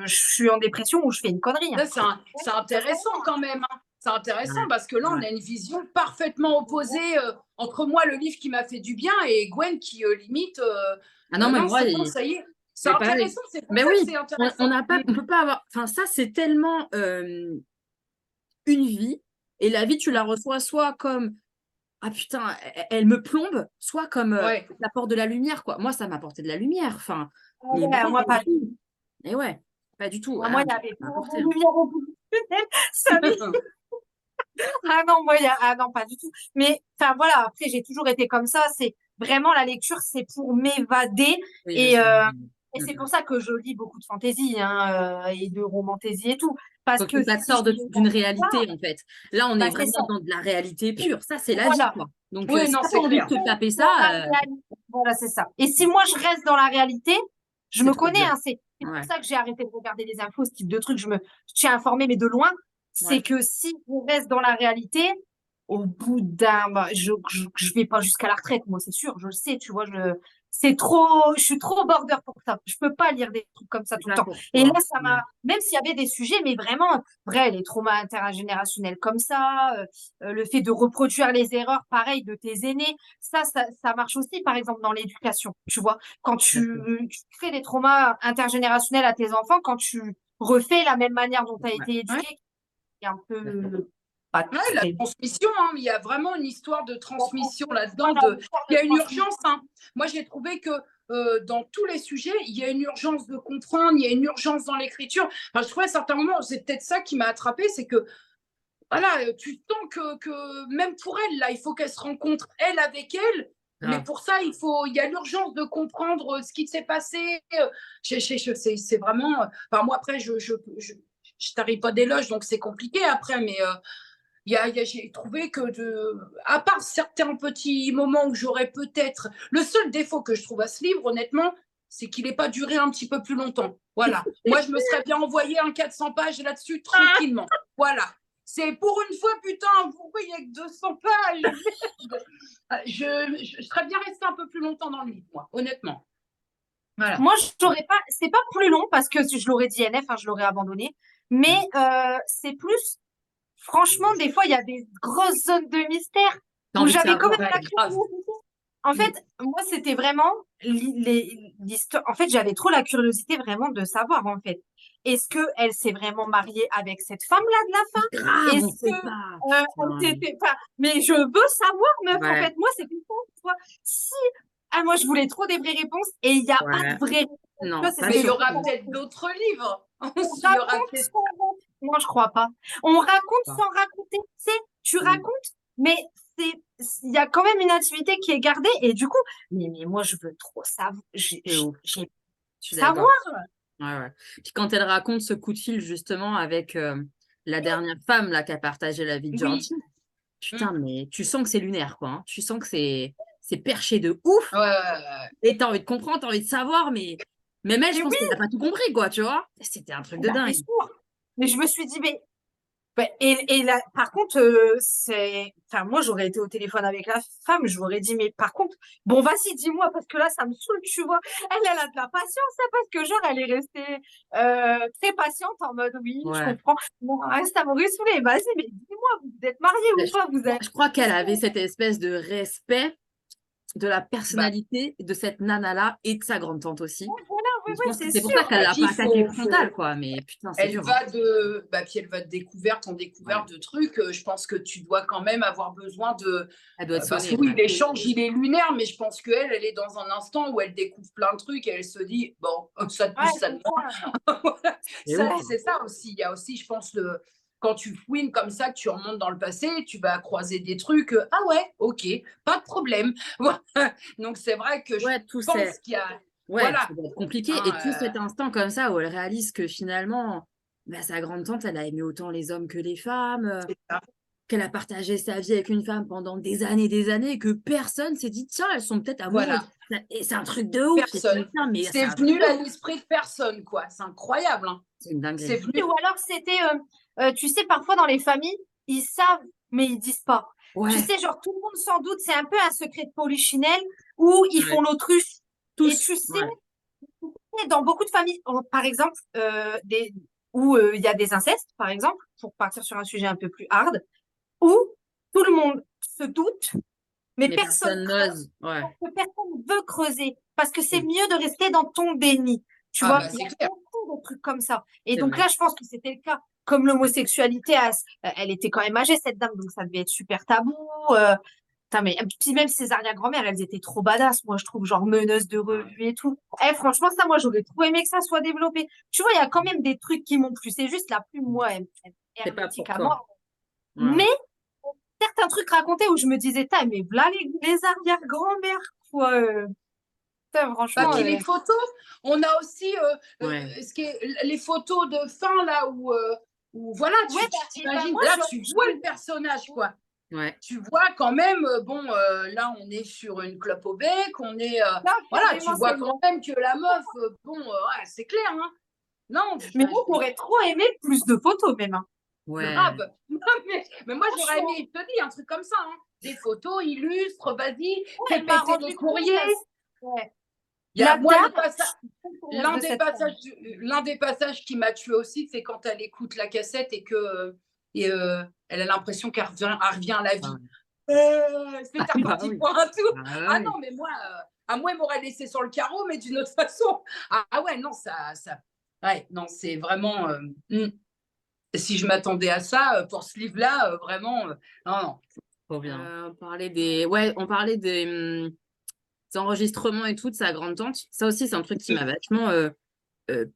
suis en dépression ou je fais une connerie. Hein. C'est intéressant quand même. Hein. C'est intéressant Ouais. parce que là, on a une vision parfaitement opposée entre moi, le livre qui m'a fait du bien, et Gwen qui limite. Ah non, mais non, moi, c'est bon, ça y est. C'est c'est pareil. intéressant, c'est pour Mais ça oui, que c'est intéressant. on n'a pas, on peut pas avoir. Enfin, ça, c'est tellement une vie. Et la vie, tu la reçois soit comme ah putain, elle me plombe, soit comme Ouais. l'apporte de la lumière, quoi. Moi, ça m'a apporté de la lumière. Enfin, Mais Ouais, pas moi, pas du tout. Et ouais, pas du tout. moi, Ah, il y avait pas pas porté, de hein. lumière au bout du tunnel. Ça Ah non, ah non, pas du tout. Mais enfin voilà, après j'ai toujours été comme ça. C'est vraiment la lecture, c'est pour m'évader Oui, je et sais. c'est pour ça que je lis beaucoup de fantaisie et de romantaisie et tout. Parce Faut que que ça te si sort je ne d'une regarde pas, réalité, en fait. Là, on est bah c'est ça. vraiment dans de la réalité pure. Ça, c'est la vie, Voilà. quoi. Donc, Oui, si non, t'as pas c'est envie de clair. te taper ça, Dans la réalité. Voilà, c'est ça. Et si moi je reste dans la réalité, je c'est me trop connais, dur. hein, c'est pour Ouais, ça que j'ai arrêté de regarder les infos, ce type de trucs, je tiens informé, mais de loin. C'est ouais. que si on reste dans la réalité, au bout d'un, je vais pas jusqu'à la retraite, moi, c'est sûr, je le sais, tu vois, c'est trop, je suis trop border pour ça. Je peux pas lire des trucs comme ça C'est tout le pas temps. pour Et là, toi. ça Ouais. m'a, même s'il y avait des sujets, mais vraiment, vrai, les traumas intergénérationnels comme ça, le fait de reproduire les erreurs, pareil, de tes aînés, ça marche aussi, par exemple, dans l'éducation, tu vois. Quand D'accord. tu crées des traumas intergénérationnels à tes enfants, quand tu refais la même manière dont tu as Ouais. été Ouais, éduqué, c'est un d'accord. peu pas Ouais, la très transmission, hein, il y a vraiment une histoire de transmission là-dedans. voilà, une histoire Il de y a une transmission. urgence. Hein. Moi, j'ai trouvé que dans tous les sujets, il y a une urgence de comprendre, il y a une urgence dans l'écriture. Enfin, je trouvais à certains moments, c'est peut-être ça qui m'a attrapé, c'est que voilà, tu sens que même pour elle, là, il faut qu'elle se rencontre, elle avec elle. Mais Grave. pour ça, il y a l'urgence de comprendre ce qui s'est passé. C'est vraiment. Enfin, moi, après, je t'arrive pas d'éloge, donc c'est compliqué après. Mais j'ai trouvé que, à part certains petits moments où j'aurais peut-être. Le seul défaut que je trouve à ce livre, honnêtement, c'est qu'il n'ait pas duré un petit peu plus longtemps. Voilà. Moi, je me serais bien envoyé un 400 pages là-dessus tranquillement. Voilà. C'est pour une fois, putain, pourquoi il n'y a que 200 pages? Je serais bien restée un peu plus longtemps dans le livre, moi, honnêtement. Voilà. Moi, j'aurais pas, c'est pas plus long parce que je l'aurais dit NF, hein, je l'aurais abandonné. Mais c'est plus, franchement, des fois, il y a des grosses zones de mystère T'as où envie de j'avais quand savoir. même Ouais, la grave. curiosité. En fait, moi, c'était vraiment l'histoire. En fait, j'avais trop la curiosité vraiment de savoir, en fait. Est-ce que elle s'est vraiment mariée avec cette femme-là de la fin? Grave, on Est-ce que sait pas. elle Putain. s'était pas... Mais je veux savoir, meuf, en Ouais, fait. Moi, c'est tout ça, tu vois. Si... Ah, moi, je voulais trop des vraies réponses et il n'y a pas de ouais. vraies réponses. Tu Non, vois, c'est ce pas Mais que il y je sûr. aura trouve. peut-être d'autres livres. On Il y aura raconte peut-être. sans raconter. Moi, je crois pas. On raconte Pas. sans raconter. Tu sais, tu Mm. racontes, mais il y a quand même une intimité qui est gardée. Et du coup, mais moi, je veux trop savoir. C'est ouf. J'ai Je suis savoir. d'accord. Ouais, ouais. Puis quand elle raconte ce coup de fil justement avec la dernière femme là qui a partagé la vie de Oui. Georgie, Mm. putain, mais tu sens que c'est lunaire, quoi. Hein. Tu sens que c'est perché de ouf. Ouais, ouais, ouais. Et t'as envie de comprendre, t'as envie de savoir, mais même elle, je Mais pense oui, qu'elle n'a pas tout compris, quoi, tu vois. C'était un truc de bah, c'est dingue. sûr. Mais je me suis dit, mais ouais, et là, par contre, enfin, moi, j'aurais été au téléphone avec la femme, je lui aurais dit, mais par contre, bon, vas-y, dis-moi, parce que là, ça me saoule, tu vois. Elle a de la patience, hein, parce que genre, elle est restée très patiente en mode, oui, je Ouais. comprends. Bon, ça m'aurait saoulé. Vas-y, mais dis-moi, vous êtes mariés Mais ou pas? Vous êtes... je crois qu'elle avait cette espèce de respect de la Bah, personnalité de cette nana-là et de sa grande-tante aussi. Voilà, oui, Et je oui, pense que c'est c'est pour ça sûr. qu'elle et l'a puis, pas attaqué frontal, quoi. Mais putain, c'est dur. Hein. puis elle va de découverte en Ouais. découverte de trucs. Je pense que tu dois quand même avoir besoin de. Elle doit être Parce que sonnée, oui, ouais. l'échange, il est lunaire, mais je pense qu'elle, elle est dans un instant où elle découvre plein de trucs et elle se dit, bon, ça de Ouais, plus, ça de c'est moins. ça. Voilà. C'est ouf. C'est ça aussi. Il y a aussi, je pense, quand tu fouines comme ça, que tu remontes dans le passé, tu vas croiser des trucs. Ah ouais, ok, pas de problème. Voilà. Donc c'est vrai que je Ouais, tout c'est. pense qu'il y a. Ouais, Voilà. ça doit être compliqué. Hein, Et tout cet instant comme ça où elle réalise que finalement, bah, sa grande-tante, elle a aimé autant les hommes que les femmes, c'est ça. qu'elle a partagé sa vie avec une femme pendant des années, et que personne s'est dit, tiens, elles sont peut-être amoureuses. Voilà. Et c'est un truc de ouf. C'est Personne. putain, mais c'est C'est un truc venu de à ouf. l'esprit de personne, quoi. C'est incroyable. Hein. C'est une C'est dinguerie. venu. Ou alors, c'était, tu sais, parfois dans les familles, ils savent, mais ils disent pas. Tu Ouais, sais, genre, tout le monde s'en doute, c'est un peu un secret de polichinelle où ils font ouais. l'autruche. Et Tous. tu sais, Ouais. dans beaucoup de familles, par exemple, où il y a des incestes, par exemple, pour partir sur un sujet un peu plus hard, où tout le monde se doute, mais Mais personne personne creuse, n'ose. Ouais. parce que personne veut creuser, parce que c'est C'est mieux de rester dans ton déni. Tu Ah vois, bah il y c'est a clair. beaucoup de trucs comme ça. Et c'est donc vrai. là, je pense que c'était le cas. Comme l'homosexualité, elle était quand même âgée, cette dame, donc ça devait être super tabou. Putain, mais puis même ses arrière-grand-mères, elles étaient trop badass, moi, je trouve, genre meneuses de revue et tout. Franchement, ça, moi, j'aurais trop aimé que ça soit développé. Tu vois, il y a quand même des trucs qui m'ont plu. C'est juste la plume, moi, elle est C'est pas pour hermétique à toi. mort. Ouais. Mais certains trucs racontés où je me disais, mais voilà les arrière-grand-mères, quoi. Putain, Bah, franchement. puis les photos, on a aussi Ouais. les photos de fin là où voilà, Ouais, t'imagines, moi, là tu vois le personnage quoi. Ouais. Tu vois quand même, là on est sur une clope au bec, on est, non, voilà, tu carrément, vois c'est quand vrai. même que la meuf, ouais, c'est clair, hein. Non, Mais moi, j'aurais trop aimé plus de photos, même. Hein. Ouais. grave. Mais moi j'aurais Franchement. aimé, je te dis, un truc comme ça, hein. Des photos illustres, vas-y, Ouais, fais elle m'a péter rendu les compte. courriers. Ouais. Il y a, La moi, dame, l'un des passages qui m'a tué aussi, c'est quand elle écoute la cassette et que elle a l'impression qu'elle revient à la vie. Elle se fait taper un Bah petit oui. point, tout. Bah Ah oui. non, mais moi, à moi, il m'aurait laissé sur le carreau, mais d'une autre façon. Ah ouais, non, ouais, non, c'est vraiment. Si je m'attendais à ça pour ce livre-là, vraiment, non, non. Trop bien. On parlait des enregistrements et tout de sa grande-tante. Ça aussi, c'est un truc qui m'a vachement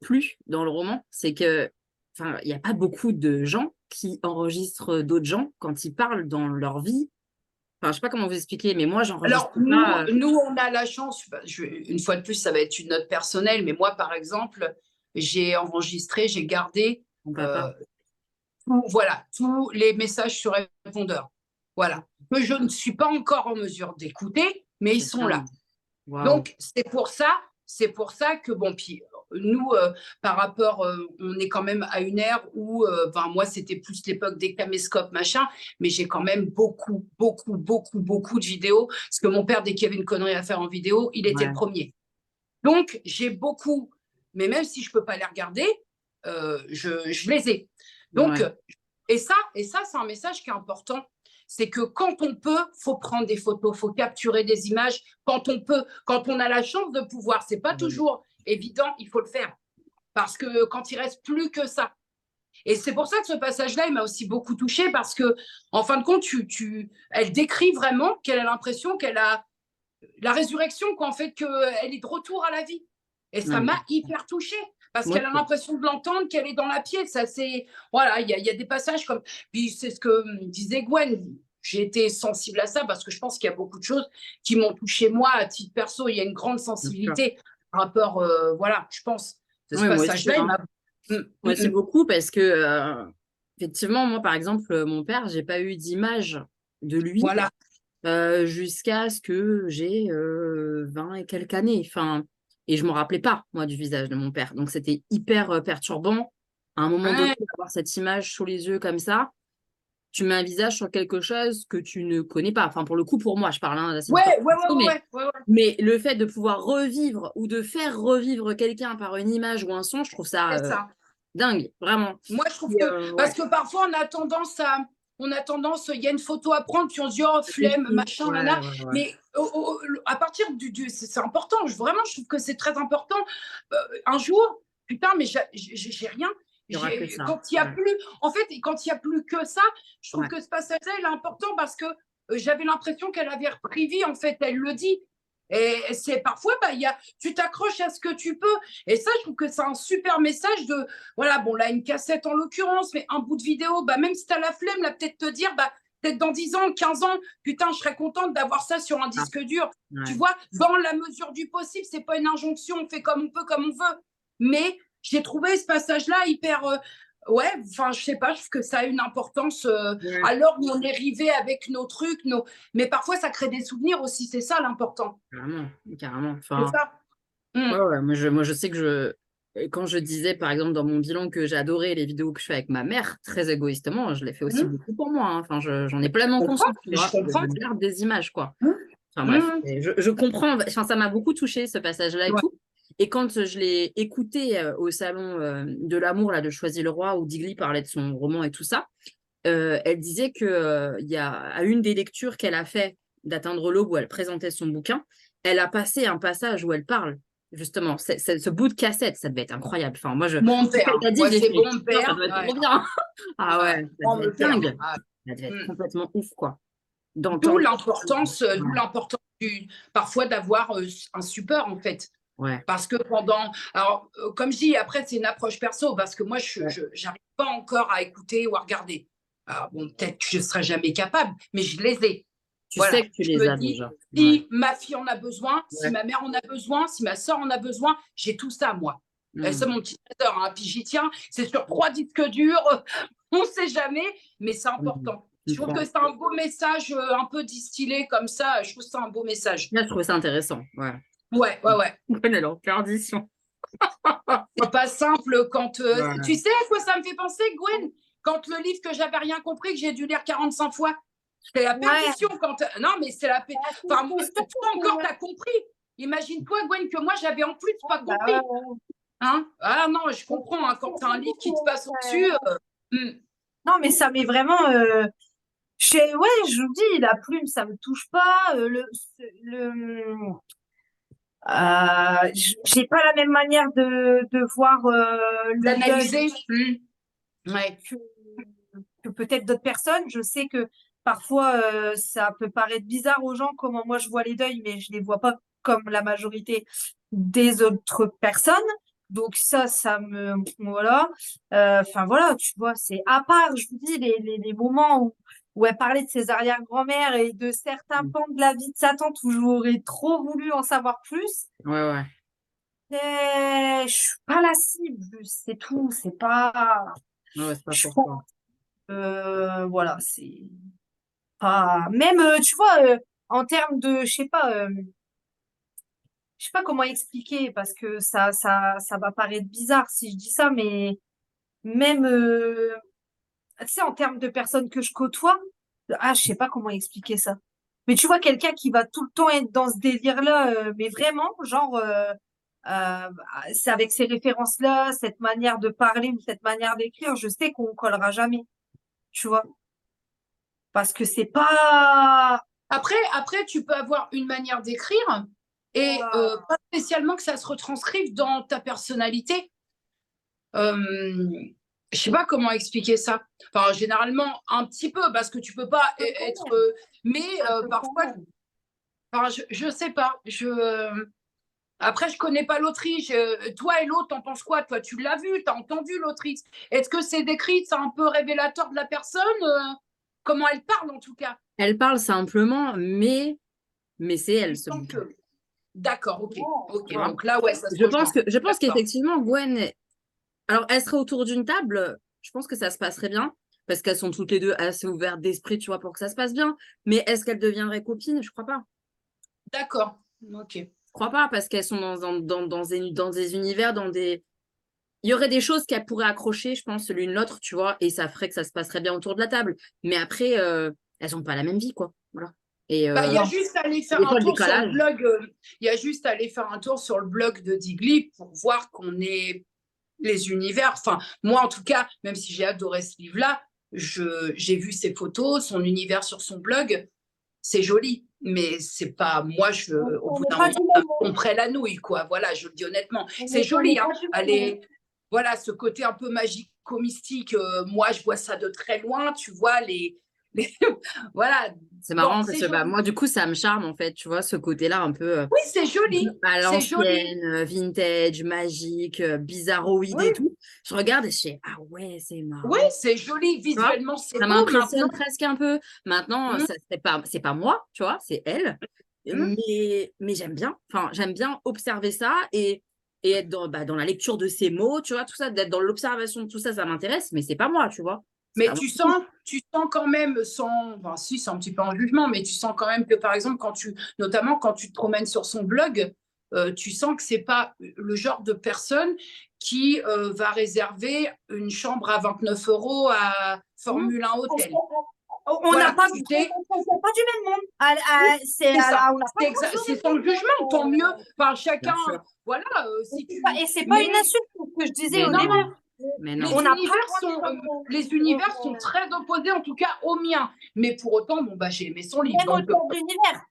plu dans le roman. C'est que, enfin, il n'y a pas beaucoup de gens qui enregistrent d'autres gens quand ils parlent dans leur vie. Enfin, je sais pas comment vous expliquer, mais moi, j'enregistre Alors, pas nous, on a la chance, une fois de plus, ça va être une note personnelle, mais moi, par exemple, j'ai enregistré, j'ai gardé mon euh, papa. voilà, tous les messages sur répondeur. Voilà. Que je ne suis pas encore en mesure d'écouter, mais ils C'est sont là. dingue. Waouh. Donc, c'est pour ça que, bon, puis nous, par rapport, on est quand même à une ère où, moi, c'était plus l'époque des caméscopes, machin, mais j'ai quand même beaucoup, beaucoup, beaucoup, beaucoup de vidéos, parce que mon père, dès qu'il y avait une connerie à faire en vidéo, il était le Ouais. premier. Donc, j'ai beaucoup, mais même si je ne peux pas les regarder, je les ai. Donc, Ouais. et ça, c'est un message qui est important. C'est que quand on peut, faut prendre des photos, faut capturer des images quand on peut, quand on a la chance de pouvoir. C'est pas toujours évident, il faut le faire. Parce que quand il reste plus que ça. Et c'est pour ça que ce passage-là, il m'a aussi beaucoup touchée parce que, en fin de compte, elle décrit vraiment qu'elle a l'impression qu'elle a la résurrection, qu'en fait, qu'elle est de retour à la vie. Et ça Non, mais m'a hyper touchée parce moi, qu'elle a l'impression de l'entendre, qu'elle est dans la pièce. Ça, c'est voilà, il y a des passages comme. Puis c'est ce que disait Gwen. J'ai été sensible à ça parce que je pense qu'il y a beaucoup de choses qui m'ont touchée moi à titre perso. Il y a une grande bien sûr. sensibilité par rapport, voilà, je pense. Ce Ouais, moi aussi, passage-là, il hein. m'a. Moi aussi beaucoup parce que, effectivement, moi, par exemple, mon père, j'ai pas eu d'image de lui Voilà. jusqu'à ce que j'ai 20 et quelques années. Enfin, et je me rappelais pas, moi, du visage de mon père. Donc, c'était hyper perturbant. À un moment donné, Ouais, d'avoir cette image sous les yeux comme ça, tu mets un visage sur quelque chose que tu ne connais pas. Enfin, pour le coup, pour moi, je parle, hein, là, c'est une ouais, histoire ouais, perso, ouais, ouais, ouais, ouais. mais le fait de pouvoir revivre ou de faire revivre quelqu'un par une image ou un son, je trouve ça C'est ça. dingue, vraiment. Moi, je trouve Et, que, ouais, parce que parfois, il y a une photo à prendre, puis on se dit, oh, c'est flemme, fou. machin, Ouais, nana. ouais, ouais. Mais à partir c'est important. Vraiment, je trouve que c'est très important. Un jour, putain, mais j'ai rien. Il y aura que ça. Quand il y a Ouais. plus, en fait, quand il y a plus que ça, je trouve Ouais. que ce passage-là, il est important parce que j'avais l'impression qu'elle avait repris vie, en fait, elle le dit. Et c'est parfois, tu t'accroches à ce que tu peux. Et ça, je trouve que c'est un super message de, voilà, bon, là, une cassette en l'occurrence, mais un bout de vidéo, même si tu as la flemme, là, peut-être te dire, peut-être dans 10 ans, 15 ans, putain, je serais contente d'avoir ça sur un Ah, disque dur. Tu ouais. vois, dans la mesure du possible, c'est pas une injonction, on fait comme on peut, comme on veut. Mais j'ai trouvé ce passage-là hyper. Ouais, enfin, je sais pas, je trouve que ça a une importance Ouais. à l'heure où on est rivé avec nos trucs, mais parfois ça crée des souvenirs aussi, c'est ça l'important. Carrément, carrément. C'est Enfin, ça. Mm. ouais, moi, je sais que quand je disais, par exemple, dans mon bilan que j'adorais les vidéos que je fais avec ma mère, très égoïstement, je l'ai fait aussi Mm. beaucoup pour moi, hein. Enfin, j'en ai pleinement Je comprends, conscience, tu je vois. comprends. Je garde des images, quoi. Mm. Enfin, bref, Mm. et je comprends. Enfin, ça m'a beaucoup touché ce passage-là et Ouais. tout. Et quand je l'ai écouté au salon de l'amour là de Choisy le Roi où Digli parlait de son roman et tout ça, elle disait que il y a à une des lectures qu'elle a fait d'Atteindre l'aube où elle présentait son bouquin, elle a passé un passage où elle parle justement ce bout de cassette, ça devait être incroyable. Enfin, moi Mon ce qu'elle père, a dit, moi j'ai c'est fait mon putain, ça père. doit être Ouais. trop bien. Ah Ouais. ouais, ça Oh, devait mon être père. dingue. Ah. Ça devait être Mm. complètement ouf quoi. D'entendre. D'où l'importance parfois d'avoir un support, en fait. Ouais. Parce que alors, comme je dis, après, c'est une approche perso, parce que moi, je n'arrive pas encore à écouter ou à regarder. Alors, bon, peut-être que je ne serai jamais capable, mais je les ai. Tu sais que tu les as déjà. Si ma fille en a besoin, si ma mère en a besoin, si ma soeur en a besoin, j'ai tout ça, moi. C'est mon petit trésor, hein. Puis j'y tiens, c'est sur 3 disques durs, on ne sait jamais, mais c'est important. Je trouve que c'est un beau message un peu distillé comme ça. Je trouve ça un beau message. Là, je trouve ça intéressant. Ouais. Ouais. Gwen, leur perdition. C'est pas simple quand. Tu sais à quoi ça me fait penser, Gwen? Quand le livre que j'avais rien compris, que j'ai dû lire 45 fois. C'est la perdition quand. Non, mais c'est la. Enfin, toi encore, t'as compris. Imagine-toi, Gwen, que moi, j'avais en plus pas compris. Hein? Ah non, je comprends. Hein, quand t'as un livre qui te passe au-dessus. Non, mais ça m'est vraiment. Je vous dis, la plume, ça me touche pas. J'ai pas la même manière de voir l'analyser que peut-être d'autres personnes. Je sais que parfois ça peut paraître bizarre aux gens comment moi je vois les deuils, mais je les vois pas comme la majorité des autres personnes. Donc ça me voilà. Enfin voilà, tu vois, c'est à part, je vous dis, les moments où elle parlait de ses arrière-grand-mères et de certains pans de la vie de sa tante où j'aurais trop voulu en savoir plus. Ouais. Je suis pas la cible, c'est tout, c'est pas. Ouais, c'est pas pour toi. Voilà, c'est pas. Même, tu vois, en termes de, je sais pas comment expliquer parce que ça va paraître bizarre si je dis ça, mais même, tu sais, en termes de personnes que je côtoie, je sais pas comment expliquer ça. Mais tu vois, quelqu'un qui va tout le temps être dans ce délire-là, mais vraiment, genre, c'est avec ces références-là, cette manière de parler ou cette manière d'écrire, je sais qu'on collera jamais, tu vois. Parce que c'est pas. Après, tu peux avoir une manière d'écrire et pas spécialement que ça se retranscrive dans ta personnalité. Je sais pas comment expliquer ça. Enfin, généralement, un petit peu, parce que tu peux pas être. Mais parfois, je sais pas. Après, je connais pas l'autrice. Toi et l'autre, t'en penses quoi? Toi, tu l'as vu, t'as entendu l'autrice. Est-ce que c'est décrit, c'est un peu révélateur de la personne? Comment elle parle, en tout cas? Elle parle simplement, mais c'est elle, ce bouquin. D'accord, ok. Voilà. Donc là, ouais, ça se Je pense qu'effectivement, Gwen, alors elle serait autour d'une table, je pense que ça se passerait bien, parce qu'elles sont toutes les deux assez ouvertes d'esprit, tu vois, pour que ça se passe bien. Mais est-ce qu'elles deviendraient copines? Je crois pas. D'accord, ok. Je crois pas, parce qu'elles sont dans des univers, il y aurait des choses qu'elles pourraient accrocher, je pense, l'une l'autre, tu vois, et ça ferait que ça se passerait bien autour de la table. Mais après, elles n'ont pas la même vie, quoi. Voilà. Et il y a juste à aller faire un tour sur le blog. Il y a juste à aller faire un tour sur le blog de Digli pour voir qu'on est les univers. Enfin, moi, en tout cas, même si j'ai adoré ce livre-là, j'ai vu ses photos, son univers sur son blog. C'est joli, mais c'est pas moi. Au bout d'un moment, on prend la nouille, quoi. Voilà, je le dis honnêtement. C'est joli, hein. Allez, voilà, ce côté un peu magico-mystique. Moi, je vois ça de très loin. Tu vois voilà. C'est marrant parce que moi, du coup, ça me charme, en fait, tu vois, ce côté-là un peu. Oui, c'est joli. À l'ancienne, vintage, magique, bizarroïde et tout. Je regarde et je fais, ah ouais, c'est marrant. Oui, c'est joli. Visuellement, c'est ça beau. m'impressionne presque un peu. Maintenant, c'est pas moi, tu vois, c'est elle. Mais j'aime bien. Enfin, j'aime bien observer ça et être dans la lecture de ces mots, tu vois, tout ça, d'être dans l'observation de tout ça, ça m'intéresse, mais c'est pas moi, tu vois. Mais tu sens quand même, enfin, si, c'est un petit peu en jugement, mais tu sens quand même que, par exemple, notamment quand tu te promènes sur son blog, tu sens que c'est pas le genre de personne qui va réserver une chambre à 29 € à Formule 1 Hôtel. On n'a pas du même monde. C'est son jugement, tant mieux. Enfin, chacun, voilà. Et c'est pas une insulte que je disais au début. Mais non. Les univers sont très opposés, en tout cas au mien. Mais pour autant, j'ai aimé son livre.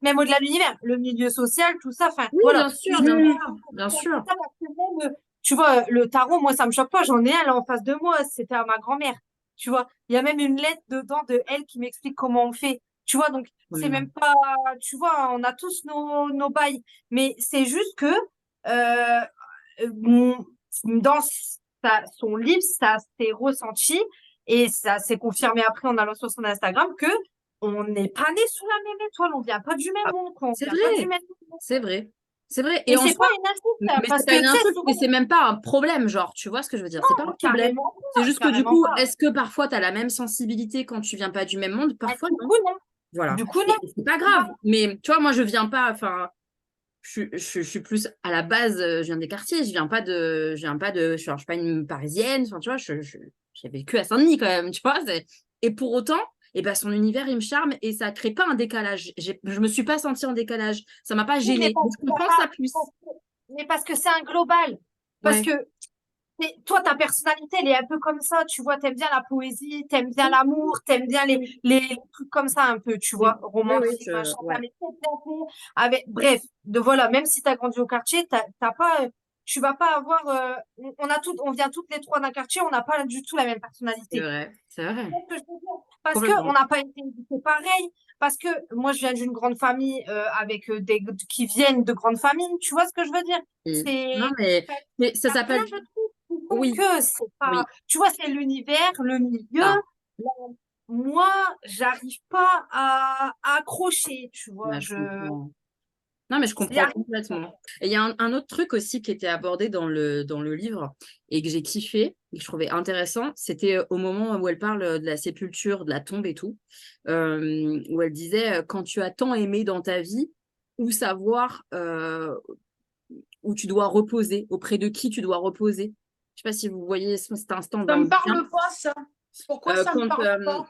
Même au-delà de l'univers, le milieu social, tout ça. Oui, voilà. Bien sûr. Tu vois, le tarot, moi, ça me choque pas. J'en ai un là en face de moi. C'était à ma grand-mère. Tu vois, il y a même une lettre dedans de elle qui m'explique comment on fait. Tu vois, donc c'est même pas, tu vois, on a tous nos bails, mais c'est juste que mon- dans son livre, ça s'est ressenti et ça s'est confirmé après en allant sur son Instagram que on n'est pas né sous la même étoile, on vient pas du même Ah, monde, quoi, on c'est vient pas du vrai, même monde. c'est vrai, c'est vrai. Et Et en c'est soi, pas une insulte, mais parce c'est pas que une tu sais, insulte et souvent, c'est même pas un problème, genre, tu vois ce que je veux dire? C'est pas un problème. C'est juste que du carrément coup, pas. est-ce que parfois tu as la même sensibilité quand tu viens pas du même monde? Ah, Parfois, du non. coup, non. Voilà. Du coup, Et non. c'est pas Tu vois. grave. Mais tu vois, moi, je viens pas, enfin, je suis plus à la base, je viens des quartiers, je suis pas une parisienne, enfin, tu vois, j'ai vécu à Saint-Denis quand même, tu vois. Et pour autant, eh ben, son univers, il me charme et ça crée pas un décalage. Je me suis pas sentie en décalage. Ça m'a pas Oui, gênée. Donc, je comprends ça plus. mais parce que c'est un global. Parce Ouais. que toi, ta personnalité, elle est un peu comme ça, tu vois, t'aimes bien la poésie, t'aimes bien l'amour, t'aimes bien les trucs comme ça un peu, tu Oui, vois, oui, oui, romantique, machin, ouais. mais t'aimes bien avec, bref, voilà, même si t'as grandi au quartier, t'as pas, tu vas pas avoir, on vient toutes les trois d'un quartier, on n'a pas du tout la même C'est personnalité. vrai, c'est vrai. C'est ce que je veux dire. Parce que on Complètement. n'a pas été éduqués pareil, parce que moi, je viens d'une grande famille, avec qui viennent de grandes familles, tu vois ce que je veux dire? Oui. Non, C'est, mais ça il y a plein s'appelle. de trucs qui font Oui, que c'est pas. oui. Tu vois, c'est l'univers, le milieu. Ah, Là, moi, j'arrive pas à accrocher, tu vois. bah, je comprends. Non, mais je J'y comprends arrive pas. complètement. Et il y a un autre truc aussi qui était abordé dans le livre et que j'ai kiffé, et que je trouvais intéressant, c'était au moment où elle parle de la sépulture, de la tombe et tout, où elle disait quand tu as tant aimé dans ta vie, où savoir où tu dois reposer, auprès de qui tu dois reposer. Je sais pas si vous voyez cet instant Ça dans me le bouquin. parle pas, ça. Pourquoi ça me Quand, parle pas?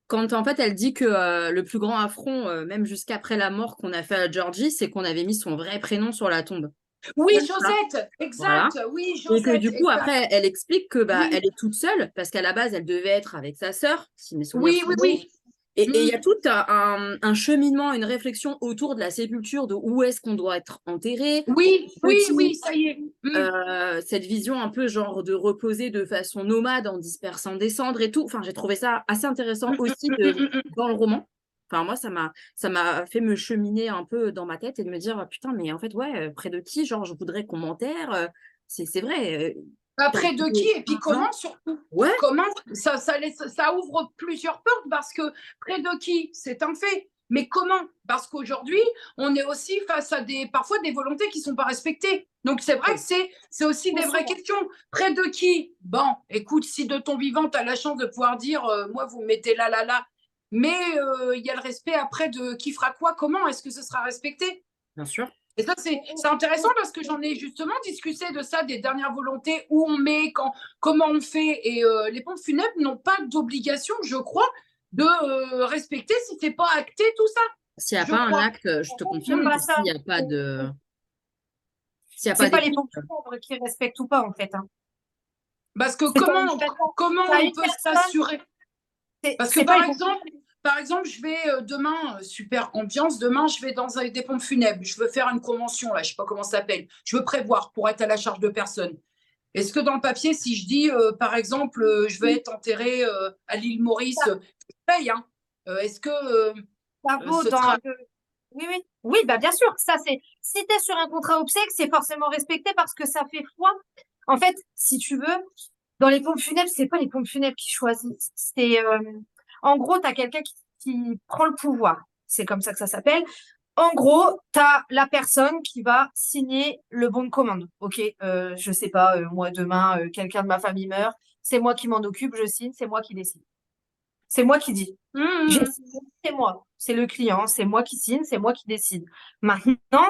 quand en fait elle dit que le plus grand affront, même jusqu'après la mort qu'on a fait à Georgie, c'est qu'on avait mis son vrai prénom sur la tombe. Oui, Voilà. Josette, Voilà. exact. Oui, Et que Josette, du coup, exact. après, elle explique que bah, Oui, elle est toute seule, parce qu'à la base, elle devait être avec sa sœur, si mes souvenirs oui, sont oui, bons. oui. Et il y Mm. a tout un cheminement, une réflexion autour de la sépulture, de où est-ce qu'on doit être enterré, Oui, oui, oui, petit, ça y est. Mm. cette vision un peu genre de reposer de façon nomade en dispersant des cendres et tout. Enfin, j'ai trouvé ça assez intéressant Mm, aussi mm, mm, mm, mm. dans le roman. Enfin, moi, ça m'a fait me cheminer un peu dans ma tête et de me dire, putain, mais en fait, ouais, près de qui, genre, je voudrais qu'on m'enterre. C'est vrai. Après de qui et puis Genre, comment surtout? ouais, Comment ça ouvre plusieurs portes parce que près de qui, c'est un fait. Mais comment? Parce qu'aujourd'hui, on est aussi face à parfois des volontés qui ne sont pas respectées. Donc c'est vrai que c'est aussi des vraies questions. Près de qui? Bon, écoute, si de ton vivant, tu as la chance de pouvoir dire, moi, vous me mettez là, là, là. Mais il y a le respect après de qui fera quoi, comment est-ce que ce sera respecté? bien sûr. Et ça, c'est intéressant parce que j'en ai justement discuté de ça, des dernières volontés, où on met, comment on fait. Et les pompes funèbres n'ont pas d'obligation, je crois, de respecter si c'est pas acté tout ça, S'il n'y a je pas un crois. acte, je te C'est confirme pas que ça. s'il y a pas C'est pas les d'équipe, pompes funèbres qui respectent ou pas, en fait, hein. Parce que C'est pas une personne. comment T'as on une peut personne. s'assurer? Parce que C'est pas les pompes funèbres. par exemple, je vais demain, super ambiance, demain, je vais dans des pompes funèbres. Je veux faire une convention, là, je sais pas comment ça s'appelle. Je veux prévoir pour être à la charge de personne. Est-ce que dans le papier, si je dis, par exemple, je vais être enterré à l'île Maurice, je paye, hein. Est-ce que Ça vaut ce dans. sera. Oui, oui. Oui, bah bien sûr. Ça, c'est. Si t'es sur un contrat obsèque, c'est forcément respecté parce que ça fait foi. En fait, si tu veux, dans les pompes funèbres, c'est pas les pompes funèbres qui choisissent. En gros, t'as quelqu'un qui prend le pouvoir. C'est comme ça que ça s'appelle. En gros, t'as la personne qui va signer le bon de commande. Ok, je sais pas, moi demain, quelqu'un de ma famille meurt, c'est moi qui m'en occupe, je signe, c'est moi qui décide. C'est moi qui dis. J'ai Mmh. signé, c'est moi. C'est le client, c'est moi qui signe, c'est moi qui décide. Maintenant,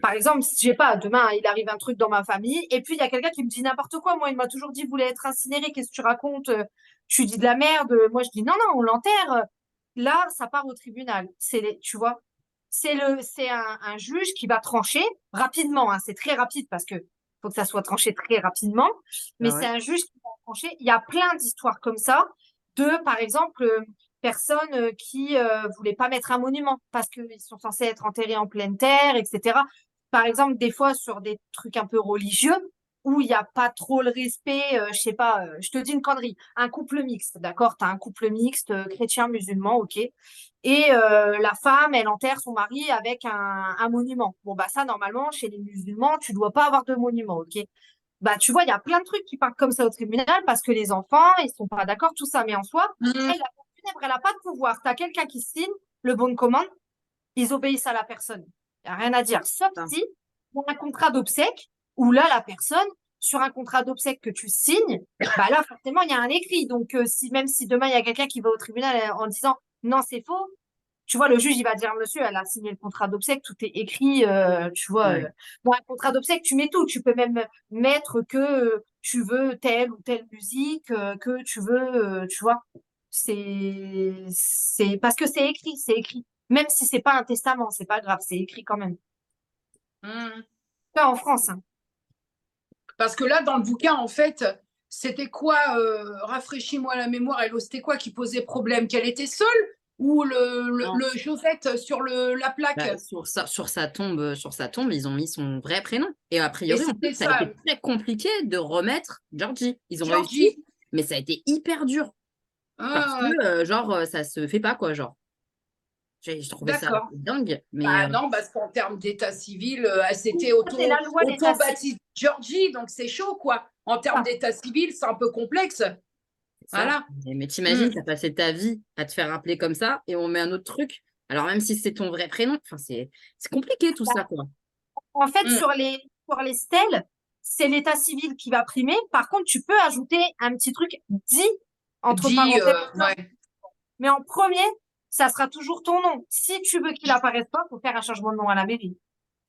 par exemple, je sais pas, demain, il arrive un truc dans ma famille, et puis il y a quelqu'un qui me dit n'importe quoi. Moi, il m'a toujours dit, vous voulez être incinéré, qu'est-ce que tu racontes? Tu dis de la merde. Moi, je dis, non, non, on l'enterre. Là, ça part au tribunal. Tu vois, c'est un juge qui va trancher rapidement, hein. C'est très rapide parce que faut que ça soit tranché très rapidement. Mais ah c'est ouais. un juge qui va trancher. Il y a plein d'histoires comme ça par exemple, personnes qui voulaient pas mettre un monument parce qu'ils sont censés être enterrés en pleine terre, etc. Par exemple, des fois, sur des trucs un peu religieux, où il n'y a pas trop le respect, je sais pas, je te dis une connerie, un couple mixte, d'accord? Tu as un couple mixte, chrétien-musulman, ok. Et la femme, elle enterre son mari avec un monument. Bon, bah ça, normalement, chez les musulmans, tu dois pas avoir de monument, ok? Bah, tu vois, il y a plein de trucs qui partent comme ça au tribunal parce que les enfants, ils sont pas d'accord, tout ça. Mais en soi, Mhm. elle, la funèbre, elle a pas de pouvoir. Tu as quelqu'un qui signe le bon de commande, ils obéissent à la personne. Il n'y a rien à dire. Sauf Ça. si pour un contrat d'obsèques, où là, la personne, sur un contrat d'obsèques que tu signes, bah là, forcément, il y a un écrit. Donc, même si demain, il y a quelqu'un qui va au tribunal en disant non, c'est faux, tu vois, le juge, il va dire, monsieur, elle a signé le contrat d'obsèques, tout est écrit, tu vois. Ouais. Dans un contrat d'obsèques, tu mets tout. Tu peux même mettre que tu veux telle ou telle musique, que tu veux, tu vois. C'est parce que c'est écrit, c'est écrit. Même si c'est pas un testament, c'est pas grave, c'est écrit quand même. Mhm. Pas en France, hein. Parce que là, dans le bouquin, en fait, c'était quoi, rafraîchis-moi la mémoire, Hello, c'était quoi qui posait problème? Qu'elle était seule ou Non. le Josette sur la plaque? Bah, sur sa tombe, ils ont mis son vrai prénom. Et a Et priori, en plus, c'était ça a ça, été très compliqué de remettre Georgie. Ils ont réussi, Georgie. mais ça a été hyper dur. Parce Ah, que, genre, ça se fait pas, quoi, genre. J'ai trouvé ça d'accord. dingue, mais Bah non, parce qu'en termes d'état civil, elle s'était Ça, c'est la loi d'état civil. auto-baptisée Georgie, donc c'est chaud, quoi. En termes d'état civil, c'est un peu complexe. c'est ça. Voilà. Mais Mm. t'imagines, t'as passé ta vie à te faire appeler comme ça et on met un autre truc. Alors, même si c'est ton vrai prénom, enfin, c'est compliqué tout ça, quoi. En fait, Mm. sur les stèles, c'est l'état civil qui va primer. Par contre, tu peux ajouter un petit truc dit entre Dis, parenthèses. ouais. Mais en premier, ça sera toujours ton nom. Si tu veux qu'il apparaisse pas, faut faire un changement de nom à la mairie.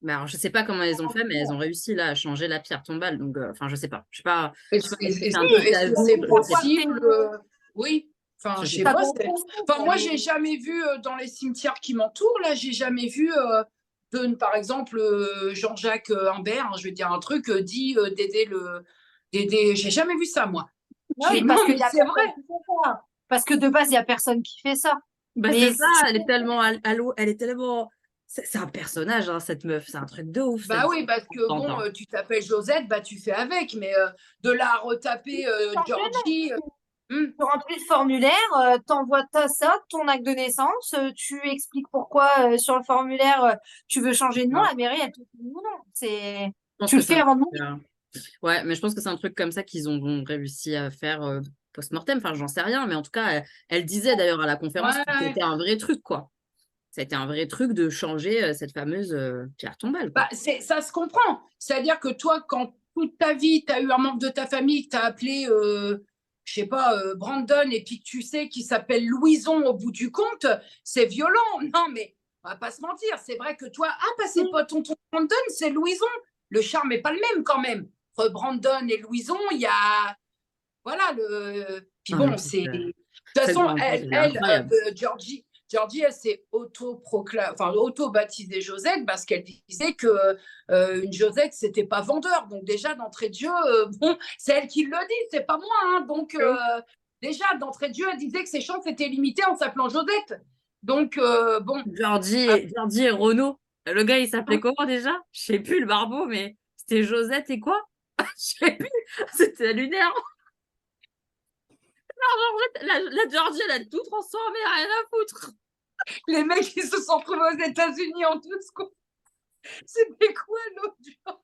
Mais alors, je sais pas comment elles ont fait, mais elles ont réussi là à changer la pierre tombale. Donc, enfin, je sais pas. Je sais pas, est-ce que c'est un truc Est-ce à que vie, c'est je sais pas. possible? Oui. Enfin, Je je sais sais pas. Ça pas. doit être possible, Enfin, moi, mais j'ai jamais vu dans les cimetières qui m'entourent, là, j'ai jamais vu, par exemple, Jean-Jacques Humbert, hein, je vais dire un truc, dit d'aider d'aider. J'ai jamais vu ça, moi. oui, Non, parce qu'il mais y a c'est personne vrai. qui fait ça. Parce que de base, il y a personne qui fait ça. Bah, c'est Mais ça, si tu elle est tellement à l'eau, elle est tellement. C'est un personnage, hein, cette meuf. C'est un truc de ouf, Bah cette oui, parce que bon, hein. tu t'appelles Josette, bah tu fais avec, mais de là à retaper changes de Georgie. nom. Hmm. Tu remplis le formulaire, t'envoies ça, ton acte de naissance, tu expliques pourquoi sur le formulaire tu veux changer de nom, Ah, la mairie, elle te dit non, non. je pense Tu que le c'est fais un avant de truc, mourir. ouais, mais je pense que c'est un truc comme ça qu'ils ont réussi à faire post-mortem. Enfin, j'en sais rien, mais en tout cas, elle disait d'ailleurs à la conférence que Ouais. c'était un vrai truc, quoi. C'était un vrai truc de changer cette fameuse pierre tombale, Bah, quoi. ça se comprend. C'est-à-dire que toi, quand toute ta vie, tu as eu un membre de ta famille que tu as appelé, je sais pas, Brandon, et puis que tu sais qu'il s'appelle Louison au bout du compte, c'est violent. Non, mais on va pas se mentir. C'est vrai que toi, ah, bah, c'est pas tonton Brandon, c'est Louison. Le charme n'est pas le même quand même. Entre Brandon et Louison, il y a. Voilà, le. Puis Non, mais bon, c'est. De toute cette façon, grande elle est incroyable. Georgie, elle s'est enfin, auto-baptisée Josette parce qu'elle disait que une Josette, c'était pas vendeur. Donc déjà, d'entrée de jeu, bon, c'est elle qui le dit, c'est pas moi. Hein. Donc déjà, d'entrée de jeu, elle disait que ses chances étaient limitées en s'appelant Josette. Donc bon. Georgie et Renaud. Le gars, il s'appelait comment déjà? Je sais plus, le barbeau, mais c'était Josette et quoi? Je sais plus. C'était lunaire. La Georgie, elle a tout transformé, rien à foutre. Les mecs, ils se sont retrouvés aux États-Unis en tout ce coup. C'était quoi l'autre?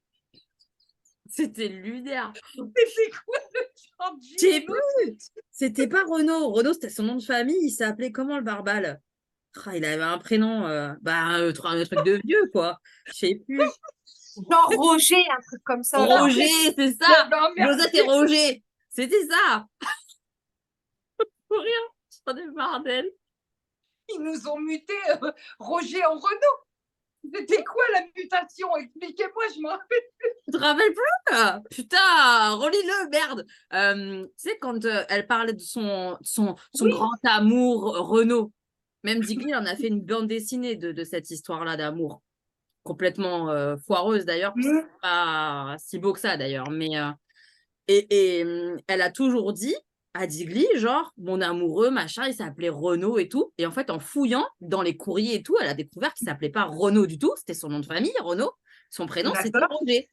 C'était lunaire. C'était quoi le Georgie? Je sais plus. C'était pas Renaud. Renaud, c'était son nom de famille. Il s'appelait comment le barbal? Ah, il avait un prénom, un truc de vieux, quoi. Je sais plus. Genre Roger, un truc comme ça, là. Roger, c'est Ouais, ça. ben, Josette merci. et Roger. C'était ça. Pour rien. J'en ai marre d'elle. Ils nous ont muté Roger en Renault. C'était quoi la mutation? Expliquez-moi, je me rappelle. Tu te rappelles plus? Putain, relis-le, merde. Tu sais, quand elle parlait de son Oui. grand amour, Renaud, même Digny en a fait une bande dessinée de cette histoire-là d'amour. Complètement foireuse d'ailleurs, parce que c'est pas si beau que ça d'ailleurs. Mais, elle a toujours dit à Digly, genre, mon amoureux, machin, il s'appelait Renaud et tout. Et en fait, en fouillant dans les courriers et tout, elle a découvert qu'il s'appelait pas Renaud du tout, c'était son nom de famille, Renaud. Son prénom, c'était D'accord. Roger.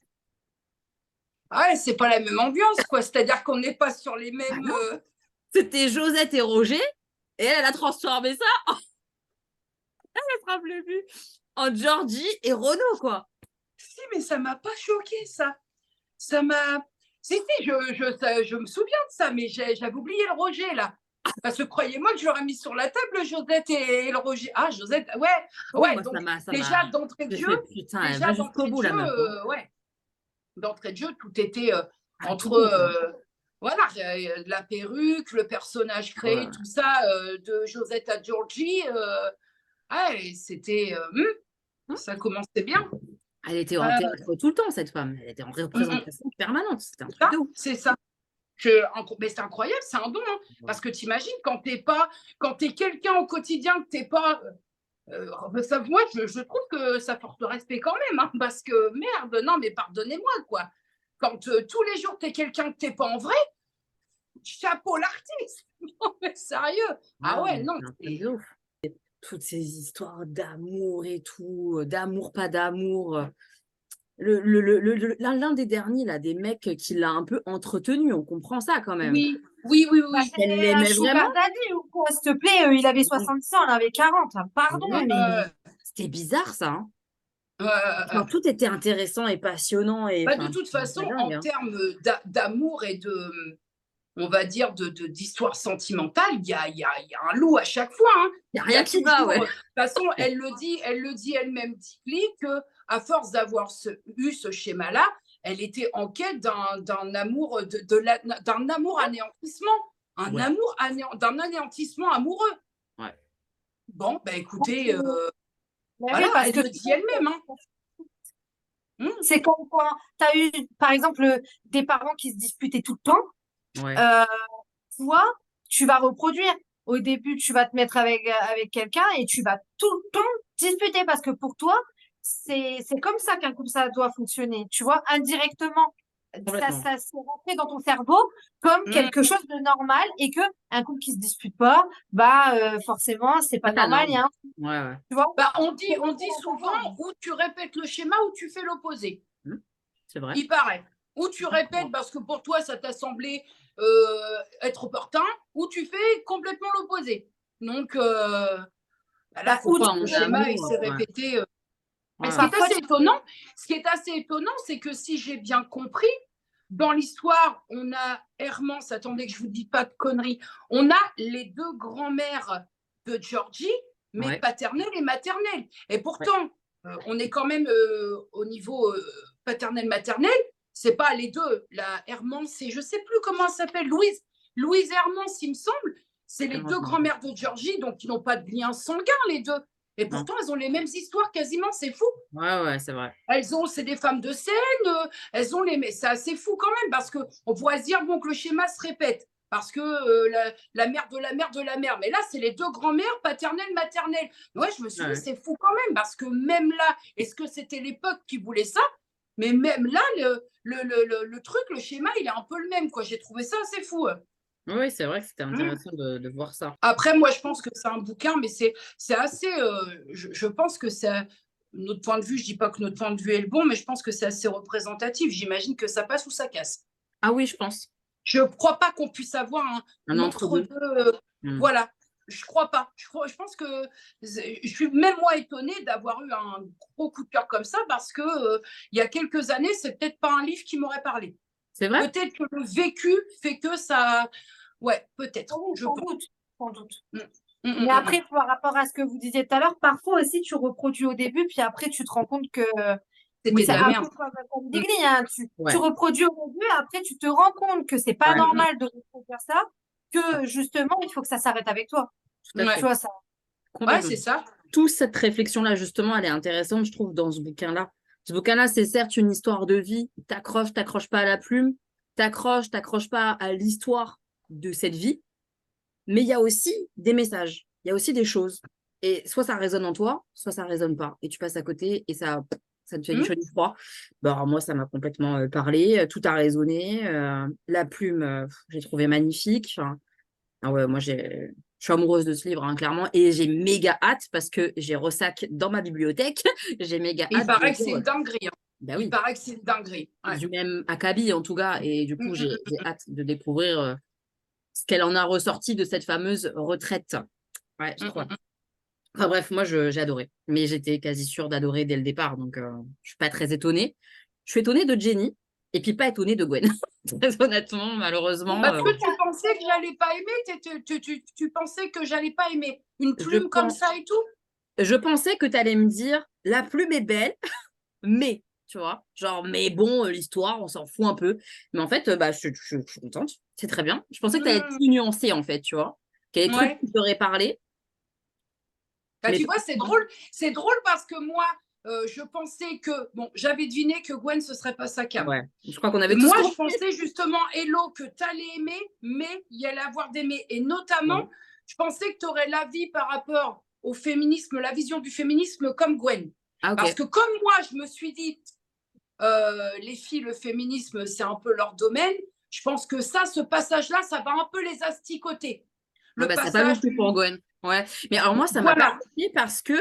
Ah ouais, c'est pas la même ambiance, quoi. C'est-à-dire qu'on n'est pas sur les Bah mêmes. non. C'était Josette et Roger, et elle a transformé ça, elle ne sera plus vue, en Georgie et Renaud, quoi. Si, mais ça m'a pas choqué, ça. Ça m'a. Si, si, je me souviens de ça, mais j'avais oublié le Roger, là. Parce que croyez-moi que je l'aurais mis sur la table, Josette et le Roger. Ah, Josette, ouais, Ah oui, ouais. moi, Donc, ça déjà, m'a. d'entrée de J'ai jeu, fait putain, elle va jusqu'au bout, la meuf. Hein. ouais. D'entrée de jeu, tout était Ah, tout entre. bon, quoi. Voilà, la perruque, le personnage créé, Ouais. tout ça, de Josette à Georgie. Ouais, c'était. Hein. Ça commençait bien. Elle était en théâtre tout le temps, cette femme. Elle était en représentation permanente. C'était un truc de ouf. C'est ça. Mais c'est incroyable, c'est un don. Hein, parce que t'imagines, quand t'es quelqu'un au quotidien, que t'es pas. Ça, moi, je trouve que ça porte respect quand même. Hein, parce que merde, non, mais pardonnez-moi, quoi. Quand tous les jours, t'es quelqu'un que t'es pas en vrai, chapeau l'artiste. Non, mais sérieux. Ah ouais, non. C'est un truc de ouf. Toutes ces histoires d'amour et tout, d'amour, pas d'amour. L'un des derniers, là, des mecs qui l'a un peu entretenu, on comprend ça quand même. Oui, oui, oui, Bah, oui. Elle c'était un l'aimait sugar vraiment. daddy ou quoi, s'il te plaît, il avait 70 ans, elle avait 40. Hein. Pardon, Ouais, mais c'était bizarre, ça. Hein. Euh, Genre, tout était intéressant et passionnant. Et, Bah, de enfin, toute c'est façon, dingue. en Hein. termes d'amour et de, on va dire, d'histoire sentimentale, il y a un lot à chaque fois. Hein. Il n'y a Il y rien a qui va, toujours. ouais. De toute façon, elle le dit elle-même, Tikli, que à force d'avoir eu ce schéma-là, elle était en quête d'un amour, d'un amour anéantissement, Ouais. d'un anéantissement amoureux. Ouais. Bon, ben écoutez, bah oui, voilà, parce elle que le dit elle-même. Hein. c'est comme quand tu as eu, par exemple, des parents qui se disputaient tout le temps. Ouais. Euh, toi, tu vas reproduire. Au début, tu vas te mettre avec quelqu'un et tu vas tout le temps disputer parce que pour toi, c'est comme ça qu'un couple, ça doit fonctionner. Tu vois, indirectement, Complètement. ça s'est rentré dans ton cerveau comme Mmh. quelque chose de normal et que un couple qui se dispute pas, bah, forcément, c'est pas Pas ta normal. Il y norme. a Ouais, ouais. tu vois, Bah, c'est on dit souvent normal. ou tu répètes le schéma ou tu fais l'opposé. C'est vrai. Il paraît. Ou tu répètes parce que pour toi, ça t'a semblé être opportun, ou tu fais complètement l'opposé. Donc, bah là, Bah, faut ou que Soit tu en le schéma il amour. s'est Ouais. répété. Mais Ouais, ouais. parfois, ce qui est assez étonnant, c'est que si j'ai bien compris, dans l'histoire, on a Hermance, attendez que je vous dis pas de conneries, on a les deux grands-mères de Georgie, mais Ouais. paternelle et maternelle. Et Ouais. pourtant, on est quand même au niveau paternel-maternel, c'est pas les deux. La Hermance, et je sais plus comment elle s'appelle, Louise Hermance, il me semble, c'est les Hermance, deux non. grands-mères de Georgie, donc ils n'ont pas de lien sanguin, les deux. Et Non. pourtant, elles ont les mêmes histoires quasiment, c'est fou. Ouais, ouais, c'est vrai. C'est des femmes de scène, elles ont les, mais c'est assez fou quand même parce que on pourrait se dire bon que le schéma se répète parce que la mère de la mère de la mère, mais là c'est les deux grands-mères paternelle maternelle. Ouais, je me suis dit Ouais. c'est fou quand même parce que même là, est-ce que c'était l'époque qui voulait ça? Mais même là, le truc, le schéma, il est un peu le même quoi. J'ai trouvé ça assez fou. Oui, c'est vrai que c'était intéressant de voir ça. Après, moi, je pense que c'est un bouquin, mais c'est assez. Je pense que c'est. Notre point de vue, je dis pas que notre point de vue est le bon, mais je pense que c'est assez représentatif. J'imagine que ça passe ou ça casse. Ah oui, je pense. Je crois pas qu'on puisse avoir Un un entre-deux. entre-deux. Mm. Voilà. Je crois pas. Je pense que je suis même moi étonnée d'avoir eu un gros coup de cœur comme ça parce que il y a quelques années, c'est peut-être pas un livre qui m'aurait parlé. C'est vrai? Peut-être que le vécu fait que ça. Ouais, peut-être. oui, Je sans pense. doute, sans doute. Mm, mm, Mais mm, mm. après, par rapport à ce que vous disiez tout à l'heure, parfois aussi tu reproduis au début, puis après tu te rends compte que C'était de c'est la un merde. peu comme Mm. Digny, hein. Tu Ouais. reproduis au début, après tu te rends compte que c'est pas Ouais. normal de reproduire ça, que justement il faut que ça s'arrête avec toi. Tout à Ouais. Tu fait. vois ça. Ouais, Complètement. c'est ça. Toute cette réflexion-là, justement, elle est intéressante, je trouve, dans ce bouquin-là. Ce bouquin-là, c'est certes une histoire de vie. T'accroches pas à la plume. T'accroches pas à l'histoire de cette vie. Mais il y a aussi des messages. Il y a aussi des choses. Et soit ça résonne en toi, soit ça résonne pas. Et tu passes à côté et ça te fait du Mm. chaud du froid. Bon, alors moi, ça m'a complètement parlé. Tout a résonné. La plume, j'ai trouvé magnifique. Enfin, ah ouais, je suis amoureuse de ce livre, hein, clairement. Et j'ai méga hâte parce que j'ai Ressac dans ma bibliothèque. J'ai méga Il hâte de paraît le que c'est lire. une dinguerie. Hein. Bah Il oui, paraît que c'est une dinguerie. Ouais. du même acabit en tout cas. Et du coup, j'ai hâte de découvrir ce qu'elle en a ressorti de cette fameuse retraite. Ouais, je crois. Enfin bref, moi, j'ai adoré. Mais j'étais quasi sûre d'adorer dès le départ. Donc, je suis pas très étonnée. Je suis étonnée de Jenny et puis pas étonnée de Gwen. Très honnêtement, malheureusement. Parce que tu pensais que j'allais pas aimer, tu pensais que j'allais pas aimer une Je plume comme pense, ça et tout. je pensais que tu allais me dire la plume est belle, mais, tu vois, genre, mais bon, l'histoire, on s'en fout un peu. Mais en fait, bah, je suis contente. C'est très bien. Je pensais que tu allais être plus nuancée, en fait, tu vois. Qu'il y a des trucs Ouais. qui t'auraient parlé. Bah, Mais tu pas- vois, c'est drôle parce que moi, je pensais que, bon, j'avais deviné que Gwen, ce serait pas sa cam. ouais, je crois qu'on avait tous Moi, je compris. pensais justement, Hello, que tu allais aimer, mais il y allait avoir d'aimer. Et notamment, Ouais. je pensais que tu aurais l'avis par rapport au féminisme, la vision du féminisme comme Gwen. Ah, Parce ok. que comme moi, je me suis dit, les filles, le féminisme, c'est un peu leur domaine, je pense que ça, ce passage-là, ça va un peu les asticoter. Ah, Le bah, c'est pas non passage plus pour du... Gwen. Ouais. Mais alors, moi, ça m'a pas Voilà. choquée parce que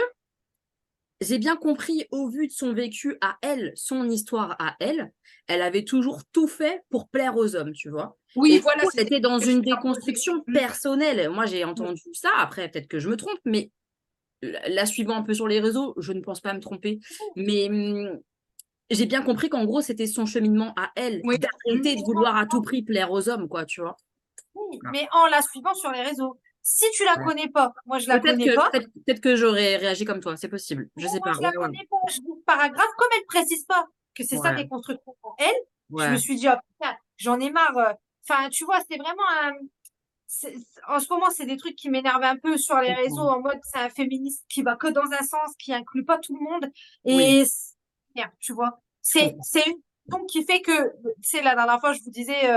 j'ai bien compris, au vu de son vécu à elle, son histoire à elle, elle avait toujours tout fait pour plaire aux hommes, tu vois. Oui, Et du voilà, coup, elle c'était était dans ce que je une voulais imposer. déconstruction personnelle. Moi, j'ai entendu ça. Après, peut-être que je me trompe, mais la suivant un peu sur les réseaux, je ne pense pas me tromper. Mais j'ai bien compris qu'en gros, c'était son cheminement à elle, Oui. d'arrêter de vouloir à tout prix plaire aux hommes, quoi, tu vois. Oui, Ah. mais en la suivant sur les réseaux. Si tu la Ouais. connais pas, moi je la connais pas. Peut-être que j'aurais réagi comme toi, c'est possible. Je sais Moi pas. je la Ouais, ouais. connais pas. Je lis le paragraphe, comme elle précise pas que c'est sa Ouais. déconstruction pour elle, je me Ouais. suis dit, oh, putain, j'en ai marre. Enfin, tu vois, c'est vraiment un. En ce moment, c'est des trucs qui m'énervent un peu sur les réseaux, en mode c'est un féministe qui va que dans un sens, qui inclut pas tout le monde. Oui, Et merde, tu vois, je comprends. c'est une raison qui fait que, tu sais, la dernière fois, je vous disais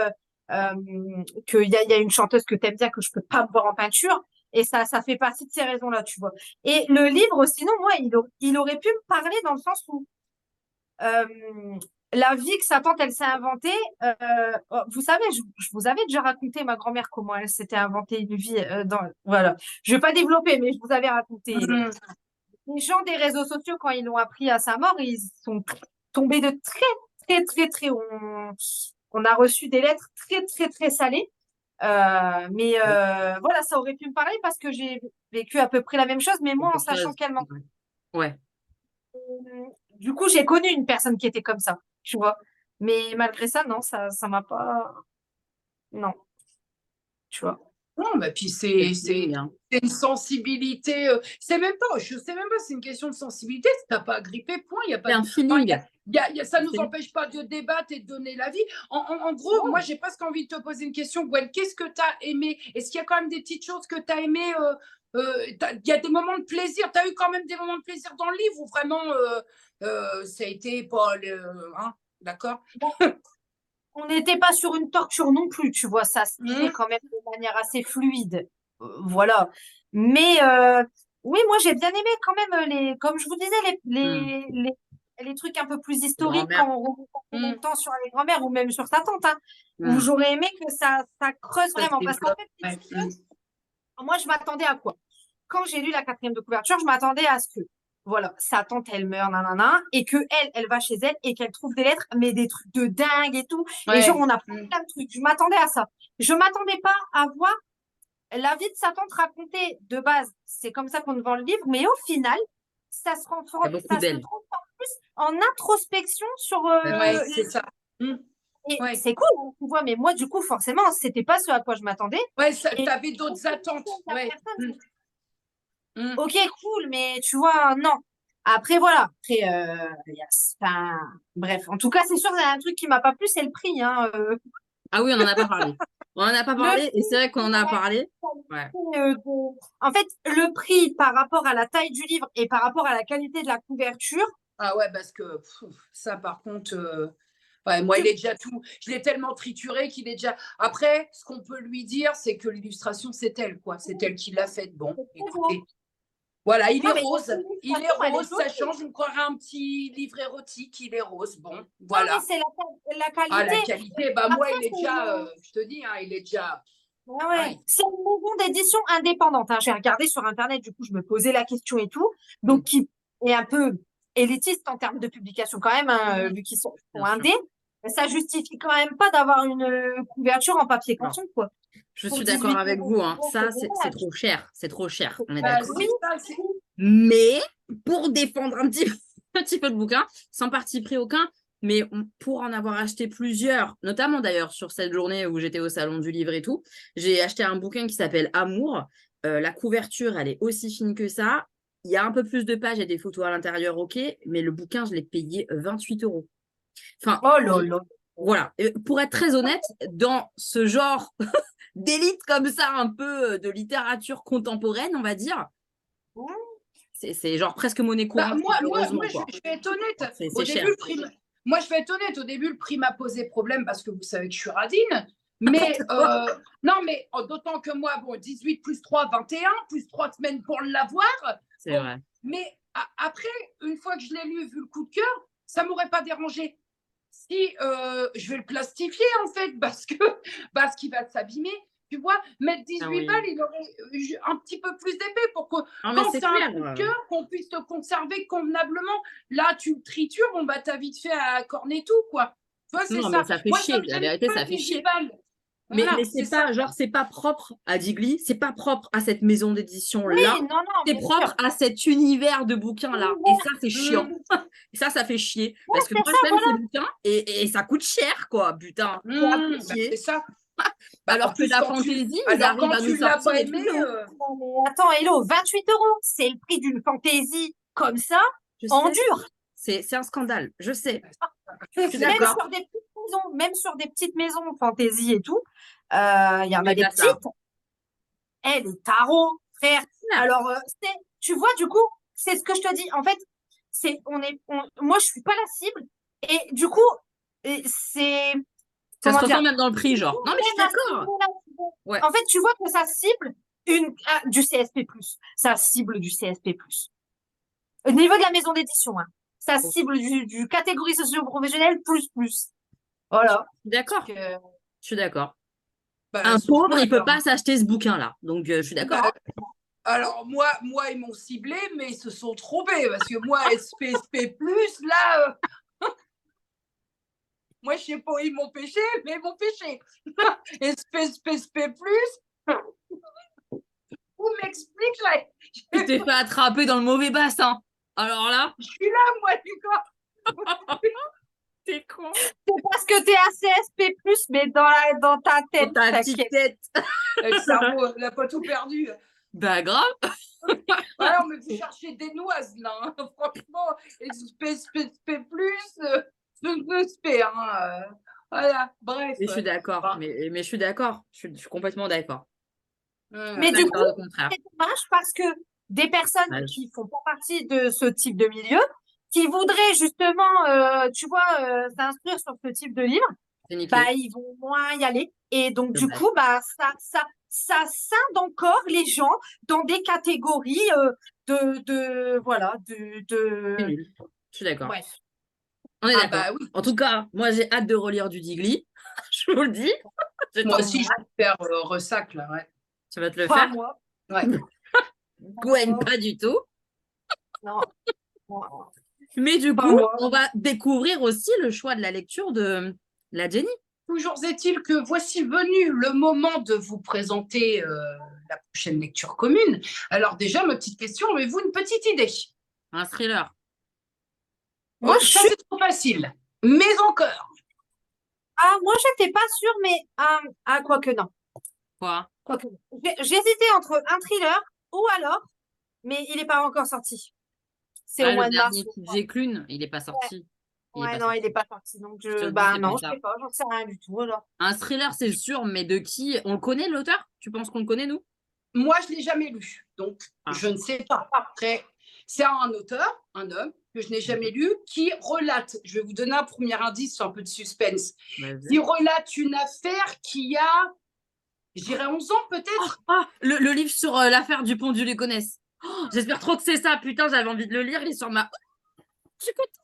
qu'il y a une chanteuse que t'aimes bien, que je peux pas voir en peinture. Et ça fait partie de ces raisons-là, tu vois. Et le livre, sinon, moi, il aurait pu me parler dans le sens où euh, la vie que sa tante, elle s'est inventée. Vous savez, je vous avais déjà raconté ma grand-mère comment elle s'était inventée une vie. Voilà. Je vais pas développer, mais je vous avais raconté. Les gens des réseaux sociaux, quand ils l'ont appris à sa mort, ils sont tombés de très, très, très, très. On a reçu des lettres très, très, très salées. Voilà, ça aurait pu me parler parce que j'ai vécu à peu près la même chose, mais moi, en Quelque sachant chose. qu'elle m'en... Ouais. Du coup, j'ai connu une personne qui était comme ça, tu vois. Mais malgré ça, non, ça m'a pas... Non, tu vois. Non, mais puis C'est le feeling, hein. c'est une sensibilité. C'est même pas, je sais même pas, c'est une question de sensibilité. Si t'as pas agrippé, point. Il y a pas C'est de. un Enfin, feeling. ça nous empêche pas de débattre et de donner l'avis. En gros, moi, j'ai presque envie de te poser une question, Gwen. Qu'est-ce que tu as aimé? Est-ce qu'il y a quand même des petites choses que tu as aimées? Il y a des moments de plaisir. Tu as eu quand même des moments de plaisir dans le livre ou vraiment ça a été pas le. Hein, d'accord? On n'était pas sur une torture non plus, tu vois. Ça se Mmh. lisait quand même de manière assez fluide. Voilà. Mais oui, moi, j'ai bien aimé quand même, comme je vous disais, Hmm. les trucs un peu plus historiques Grand-mère. quand on remonte un peu dans Mmh. le temps sur les grand-mères ou même sur sa tante, hein, où Hmm. j'aurais aimé que ça creuse Ça se vraiment. Parce qu'en développe. fait, si Ouais. tu veux, moi, je m'attendais à quoi? Quand j'ai lu la quatrième de couverture, je m'attendais à ce que, voilà, sa tante, elle meurt, nanana, et que elle va chez elle et qu'elle trouve des lettres, mais des trucs de dingue et tout. Et genre, Ouais. on a plein de trucs. Je m'attendais à ça. Je m'attendais pas à voir la vie de sa tante racontée de base. C'est comme ça qu'on vend le livre, mais au final, Il y a beaucoup ça se d'elle. transforme plus en introspection sur Bah oui. Ouais, c'est ça. Mmh. et Ouais. c'est cool, hein, tu vois, mais moi, du coup, forcément, c'était pas ce à quoi je m'attendais. Ouais, Et t'avais d'autres attentes. la Ouais. personne, Mmh. ok, cool, mais tu vois, non. Après, voilà. Après, enfin, bref. En tout cas, c'est sûr, il y a un truc qui m'a pas plu, c'est le prix. Hein. Ah oui, on n'en a pas parlé. On n'en a pas Le parlé, et c'est vrai qu'on en a prix, parlé. Ouais. en fait, le prix par rapport à la taille du livre et par rapport à la qualité de la couverture, Ah ouais, parce que ça, par contre, ouais, moi, il est déjà tout. Je l'ai tellement trituré qu'il est déjà. Après, ce qu'on peut lui dire, c'est que l'illustration, c'est elle, quoi. C'est elle qui l'a faite. Bon, c'est très beau. écoutez. Voilà, il Non, est mais rose. Il est l'illustration, elle est rose, ça jolie. change. Je me croirais un petit livre érotique. Il est rose. Bon, Non, mais voilà. c'est la Ah, qualité. la qualité, bah moi, Après, il est déjà, je te dis, hein, il est déjà. ouais, Ah, ouais. C'est une maison d'édition indépendante. Hein. J'ai regardé sur Internet, du coup, je me posais la question et tout. Donc, qui est un peu élitiste en termes de publication quand même, hein, vu qu'ils sont Bien sûr. indés. Ça justifie quand même pas d'avoir une couverture en papier Non. canson, quoi. Je Pour suis d'accord 18 avec euros, vous, hein. Ça, c'est c'est dommage. trop cher. C'est trop cher. On est Bah, d'accord. Oui, c'est- Mais pour défendre un petit, un petit peu le bouquin, sans parti pris aucun, mais pour en avoir acheté plusieurs, notamment d'ailleurs sur cette journée où j'étais au salon du livre et tout, j'ai acheté un bouquin qui s'appelle Amour. La couverture, elle est aussi fine que ça. Il y a un peu plus de pages et des photos à l'intérieur, ok, mais le bouquin, je l'ai payé 28 euros. Enfin, oh là là. voilà. Et pour être très honnête, dans ce genre d'élite comme ça, un peu de littérature contemporaine, on va dire, c'est genre presque monnaie Bah, courante, heureusement, quoi. je vais être honnête. C'est Au cher. début, moi, je vais être honnête. Au début, le prix m'a posé problème parce que vous savez que je suis radine. Mais non, mais d'autant que moi, bon, 18 plus 3, 21, plus 3 semaines pour l'avoir. C'est Bon, vrai. mais après, une fois que je l'ai lu, vu le coup de cœur, ça ne m'aurait pas dérangé. Si je vais le plastifier, en fait, parce qu'il va s'abîmer. Tu vois, mettre 18 oui. balles, il aurait un petit peu plus d'épais pour que Non, mais quand c'est c'est un clair. coup de cœur, qu'on puisse te conserver convenablement. Là, tu le tritures, bon, bah, t'as vite fait à corner tout, quoi. Tu vois, c'est Non, mais ça. ça fait Moi, chier. ça me La gêne vérité, pas, ça fait 18 chier. balles. Mais Voilà, c'est c'est ça. pas, genre, c'est pas propre à Digli, c'est pas propre à cette maison d'édition-là. Oui, non, non, C'est bien propre sûr. à cet univers de bouquins-là. Et ça, c'est chiant. Et ça fait chier. Ouais, Parce que c'est moi, ça, j'aime voilà. ces bouquins et ça coûte cher, quoi. Putain. Bah, Bah, c'est ça. Bah, Alors en que plus, la fantaisie, ils alors, arrivent quand à nous tu l'as sortir pas des aimé, trucs de ouf. non, mais attends, Hello, 28 euros, c'est le prix d'une fantaisie comme ça, Je en sais. dur. C'est un scandale. Je sais. je Je suis suis Même d'accord. sur des petites maisons, même sur des petites maisons fantaisie et tout, il y en a Mais des t'as ça. petites. Eh, les tarots, frère. Alors, tu vois, du coup, c'est ce que je te dis. En fait, moi, je suis pas la cible. Et du coup, c'est, Ça se comment dire, ressent même dans le prix, genre. Non, mais je suis même à ce d'accord. niveau-là, Ouais. en fait, tu vois que ça cible du CSP+. Ça cible du CSP+. Au niveau de la maison d'édition, hein. Ça cible du catégorie socio-professionnelle plus. Voilà. Je suis d'accord. Donc, Je suis d'accord. Bah, Un pauvre, il peut alors, pas s'acheter ce bouquin-là. Donc, je suis d'accord. bah, alors, moi, ils m'ont ciblé, mais ils se sont trompés. Parce que moi, SPSP+, là, moi, je sais pas où ils m'ont pêché, mais ils m'ont pêché. SPSP+, où m'explique là. Tu t'es fait attraper dans le mauvais bassin. Alors là, Je suis là, moi, du coup. t'es con. c'est parce que t'es CSP+, mais dans ta tête, Dans ta petite t'inquiète. tête. Le cerveau, il n'a pas tout perdu. Bah, grave. Alors, on me fait chercher des noises, là. Hein. Franchement, SPSP+, voilà, bref. Mais je suis d'accord. Enfin, Mais je suis d'accord. Je suis complètement d'accord. Mais Pas du de coup, dire le contraire. c'est dommage parce que des personnes Ouais. qui font pas partie de ce type de milieu, qui voudraient justement, tu vois, s'instruire sur ce type de livre, C'est niqué. bah, ils vont moins y aller. Et donc, du Dommage. coup, bah, ça scinde encore les gens dans des catégories voilà, C'est nul. Je suis d'accord. bref. On est ah d'accord. bah oui. En tout cas, moi, j'ai hâte de relire du Digli. Je vous le dis. J'ai Moi trop aussi, je hâte. vais faire ressac, là, ouais. Tu vas te le Pas faire. moi. Ouais. Gwen, pas du tout. Non. Non. Mais du Pas coup, moi. on va découvrir aussi le choix de la lecture de la Jenny. Toujours est-il que voici venu le moment de vous présenter la prochaine lecture commune. Alors déjà, ma petite question, avez-vous une petite idée? Un thriller. Moi, Ça, c'est trop facile. Mais encore. moi, j'étais pas sûre, mais quoique non. Quoi? Quoique non. J'hésitais entre un thriller ou alors, mais il n'est pas encore sorti. C'est au Le mois de mars. dernier Petit Clune, il n'est pas sorti. Ouais, non, il n'est pas sorti. Donc, Je te le dis, bah c'est non, pour je ça. sais pas, j'en sais rien du tout alors. Un thriller, c'est sûr, mais de qui? On le connaît, l'auteur? Tu penses qu'on le connaît, nous? Moi, je ne l'ai jamais lu. Donc, Ah. je ne sais pas. Après, c'est un auteur, un homme, que je n'ai jamais lu, qui relate, je vais vous donner un premier indice sur un peu de suspense, Vas-y. qui relate une affaire qui a, je dirais 11 ans peut-être. Le livre sur l'affaire du pont du Léconesse. J'espère trop que c'est ça. Putain, j'avais envie de le lire. Il est sur ma. Je suis contente.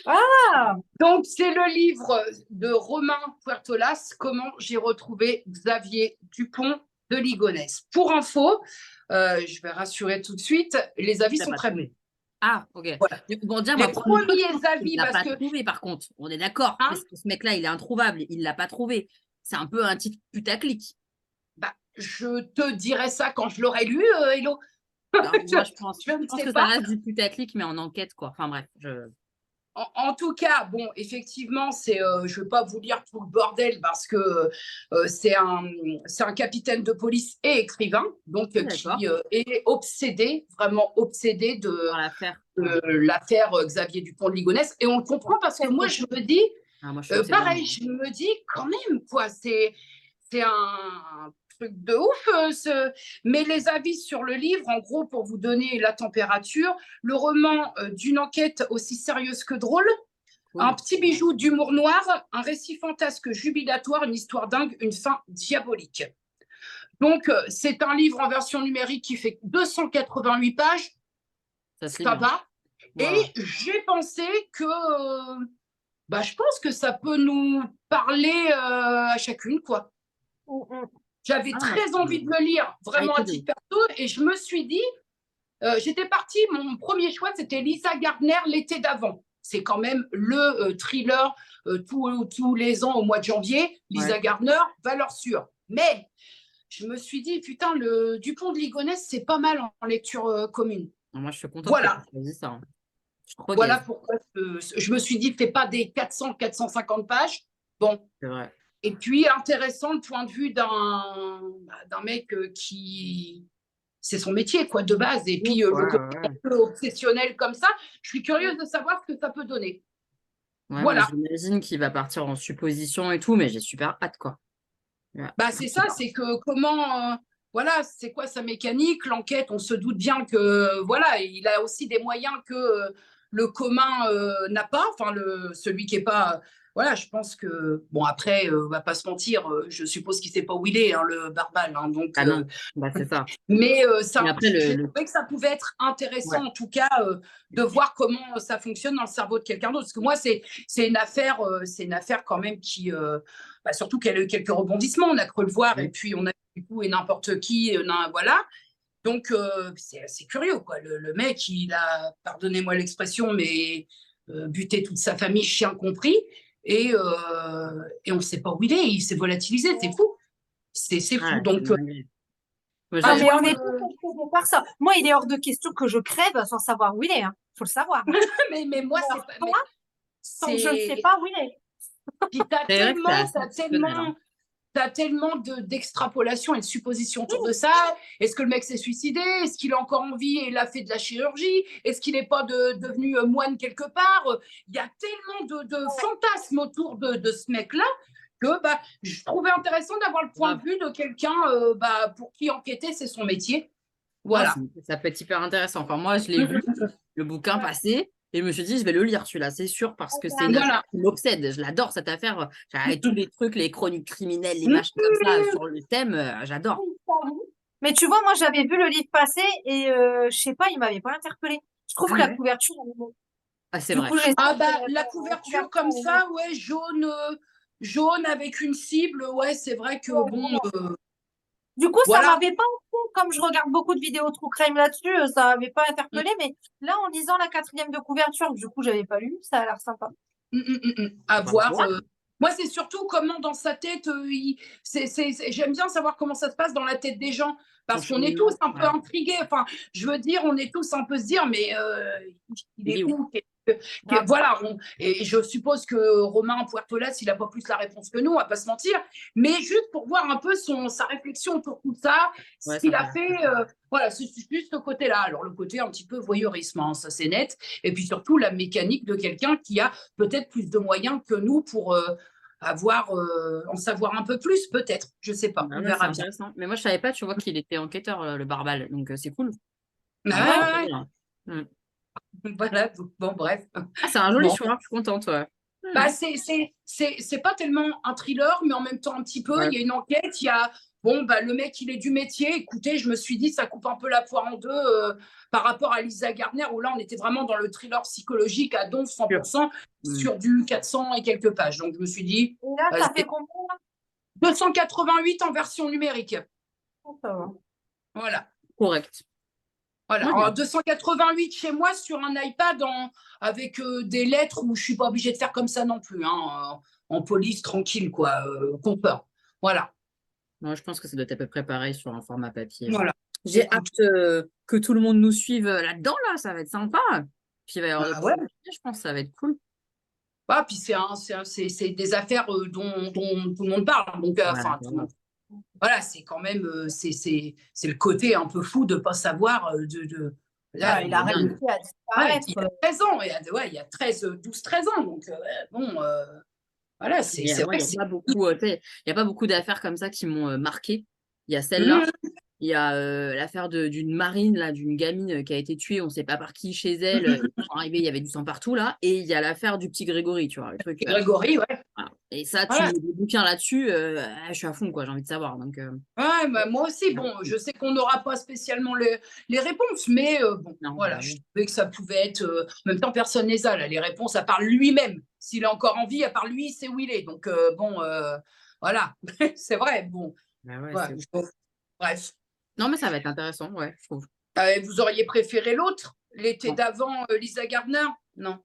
Ah, Donc, c'est le livre de Romain Puertolas, Comment j'ai retrouvé Xavier Dupont de Ligonnès. Pour info, je vais rassurer tout de suite, les avis T'as sont pas très trouvé. bons. Ah, ok. Voilà. Bon, dire, Les moi, premier truc, premiers il avis, l'a parce pas que, trouvé, par contre. On est d'accord. hein, Parce que ce mec-là, il est introuvable. Il l'a pas trouvé. C'est un peu un titre putaclic. bah, je te dirai ça quand je l'aurai lu, Hello. Alors, moi, je pense, Je ne je pense sais que ça pas. reste du putaclic, mais en enquête, quoi. Enfin, bref. En tout cas, bon, effectivement, je ne vais pas vous lire tout le bordel parce que c'est un capitaine de police et écrivain, donc D'accord. qui est obsédé, vraiment obsédé Par l'affaire. de l'affaire Xavier Dupont de Ligonnès. Et on le comprend parce que moi, je me dis, Ah, moi, je suis obsédée. pareil, je me dis quand même, quoi, c'est un truc de ouf. Mais les avis sur le livre, en gros, pour vous donner la température, le roman d'une enquête aussi sérieuse que drôle, un Cool. petit bijou d'humour noir, un récit fantasque jubilatoire, une histoire dingue, une fin diabolique. Donc, c'est un livre en version numérique qui fait 288 pages. Ça se lit Ça bien. va. Ouais, Et ouais. j'ai pensé que je pense que ça peut nous parler à chacune, quoi. J'avais Ah, moi, très envie de le lire, Ah, vraiment à écoute, titre perso, et je me suis dit, j'étais partie, mon premier choix, c'était Lisa Gardner l'été d'avant. C'est quand même le thriller tous les ans au mois de janvier. Lisa ouais. Gardner, valeur sûre. Mais je me suis dit, putain, le Dupont de Ligonnès, c'est pas mal en lecture commune. Moi, je suis contente que tu Voilà. aies choisi ça. Je suis trop Voilà gaze. pourquoi je me suis dit, fais pas des 400-450 pages. Bon. C'est vrai. Et puis, intéressant le point de vue d'un mec qui. C'est son métier, quoi, de base. Et puis, Ouais, le côté un ouais. peu obsessionnel comme ça, je suis curieuse de savoir ce que ça peut donner. Ouais, moi, Voilà. j'imagine qu'il va partir en supposition et tout, mais j'ai super hâte, quoi. Ouais. C'est ça, c'est que comment. Voilà, c'est quoi sa mécanique, l'enquête, on se doute bien que, voilà, il a aussi des moyens que le commun n'a pas, enfin, celui qui n'est pas. Voilà, je pense que, bon, après, on va pas se mentir, je suppose qu'il ne sait pas où il est, hein, le Barbal. Hein, donc, Ah non, bah, c'est ça. mais Mais après, j'ai trouvé que ça pouvait être ouais. intéressant, en tout cas, de voir comment ça fonctionne dans le cerveau de quelqu'un d'autre. Parce que moi, c'est une affaire quand même qui, surtout qu'elle a eu quelques rebondissements. On a cru le voir et puis on a vu tout et n'importe qui, voilà. Donc, c'est curieux, quoi. Le mec, il a, pardonnez-moi l'expression, mais buté toute sa famille, chien compris. Et on ne sait pas où il est. Il s'est volatilisé. C'est fou. C'est fou. Ouais, c'est Donc, une dinguerie. Moi, Ah, je mais vois on est tous obsédés par ça. Moi, il est hors de question que je crève sans savoir où il est. Faut le savoir. mais moi, c'est pas. Mais Tant que je ne sais c'est. pas où il est. Puis t'as c'est vrai que c'est tellement, assez exceptionnel, hein. t'as tellement d'extrapolation et de suppositions autour de ça. Est-ce que le mec s'est suicidé? Est-ce qu'il a encore envie et il a fait de la chirurgie? Est-ce qu'il n'est pas devenu moine quelque part? Il y a tellement de fantasmes autour de ce mec-là que je trouvais intéressant d'avoir le point de vue de quelqu'un pour qui enquêter, c'est son métier. Non, Voilà. ça peut être hyper intéressant. Enfin, moi, je l'ai vu, le bouquin passer, et je me suis dit, je vais le lire, celui-là, c'est sûr, parce que c'est une affaire Voilà. qui m'obsède. Je l'adore, cette affaire. J'avais tous les trucs, les chroniques criminelles, les machins comme ça, sur le thème, j'adore. Mais tu vois, moi, j'avais vu le livre passer et je sais pas, il m'avait pas interpellée. Je trouve que la couverture, elle est bonne. Ah, c'est Du vrai. coup, j'espère Ah que la couverture comme elle est ça, ouais, jaune avec une cible, ouais, c'est vrai que bonne. bon, Du coup, ça voilà. m'avait pas, comme je regarde beaucoup de vidéos true crime là-dessus, ça m'avait pas interpellé. Mais là, en lisant la quatrième de couverture, du coup, j'avais pas lu, ça a l'air sympa. À Bah, voir. voilà. Moi, c'est surtout comment dans sa tête, j'aime bien savoir comment ça se passe dans la tête des gens, Son parce qu'on est tous cheminement, un peu ouais. intrigués. Enfin, je veux dire, on est tous un peu se dire, mais il Il est est où? où? Grave. Voilà. Et je suppose que Romain Puertolas, il n'a pas plus la réponse que nous, on va pas se mentir. Mais juste pour voir un peu sa réflexion autour de tout ça, ce Ouais, ça qu'il me a fait fait. réfléchir. Voilà, c'est juste ce côté-là. Alors, le côté un petit peu voyeurisme, hein, ça c'est net. Et puis surtout, la mécanique de quelqu'un qui a peut-être plus de moyens que nous pour en savoir un peu plus, peut-être. Je sais pas, Bah on ouais, c'est verra bien. intéressant. Mais moi, je savais pas, tu vois, qu'il était enquêteur, le Barbal. Donc, c'est cool. En vrai, c'est Ah, bien. Mm. voilà, bon, bref. Ah, c'est un joli Bon. choix, je suis contente, ouais. Mm. C'est pas tellement un thriller, mais en même temps un petit peu. Ouais. Il y a une enquête, il y a le mec, il est du métier. Écoutez, je me suis dit, ça coupe un peu la poire en deux par rapport à Lisa Gardner, où là, on était vraiment dans le thriller psychologique à donf 100% Mm. sur du 400 et quelques pages. Donc, je me suis dit, Et là, ça c'est fait combien, là? 288 en version numérique. Oh, ça va. Voilà. Correct. Voilà, Ouais, en 288 chez moi sur un iPad avec des lettres où je suis pas obligée de faire comme ça non plus, hein, en police, tranquille, quoi, confort. Voilà, moi, je pense que ça doit être à peu près pareil sur un format papier. voilà. J'ai Écoute, hâte que tout le monde nous suive là-dedans, là, ça va être sympa. Puis il va y avoir de bah ouais. je pense que ça va être cool. Ah, puis c'est des affaires dont tout le monde parle. Donc, Ouais, enfin, tout le voilà. monde. Voilà, c'est quand même, c'est le côté un peu fou de ne pas savoir. Là, Ah, il a C'est dingue. réussi à ouais, il y a disparaître. 13 ans, ouais, il y a 12, 13 ans. Donc, bon, voilà, c'est Moi, vrai il que n'y a c'est. pas beaucoup, tu sais, il y a pas beaucoup d'affaires comme ça qui m'ont marqué. Il y a celle-là. Mmh, Il y a l'affaire d'une marine, là, d'une gamine qui a été tuée, on ne sait pas par qui chez elle. Ils sont arrivés, il y avait du sang partout, là. Et il y a l'affaire du petit Grégory, tu vois, le truc. Grégory, ouais. Voilà. Et ça, tu Voilà. lis des bouquins là-dessus, je suis à fond, quoi, j'ai envie de savoir. Donc, Ouais, bah, moi aussi, bon, je sais qu'on n'aura pas spécialement les réponses, mais bon, non, voilà, bah je oui. trouvais que ça pouvait être. En même temps, personne n'est ça, là, les réponses, à part lui-même. S'il est encore en vie, à part lui, c'est où il est. Donc, bon, voilà, c'est vrai, bon, Bah ouais, ouais, bref. non, mais ça va être intéressant, ouais, je trouve. Vous auriez préféré l'autre, l'été Bon. d'avant, Lisa Gardner? Non.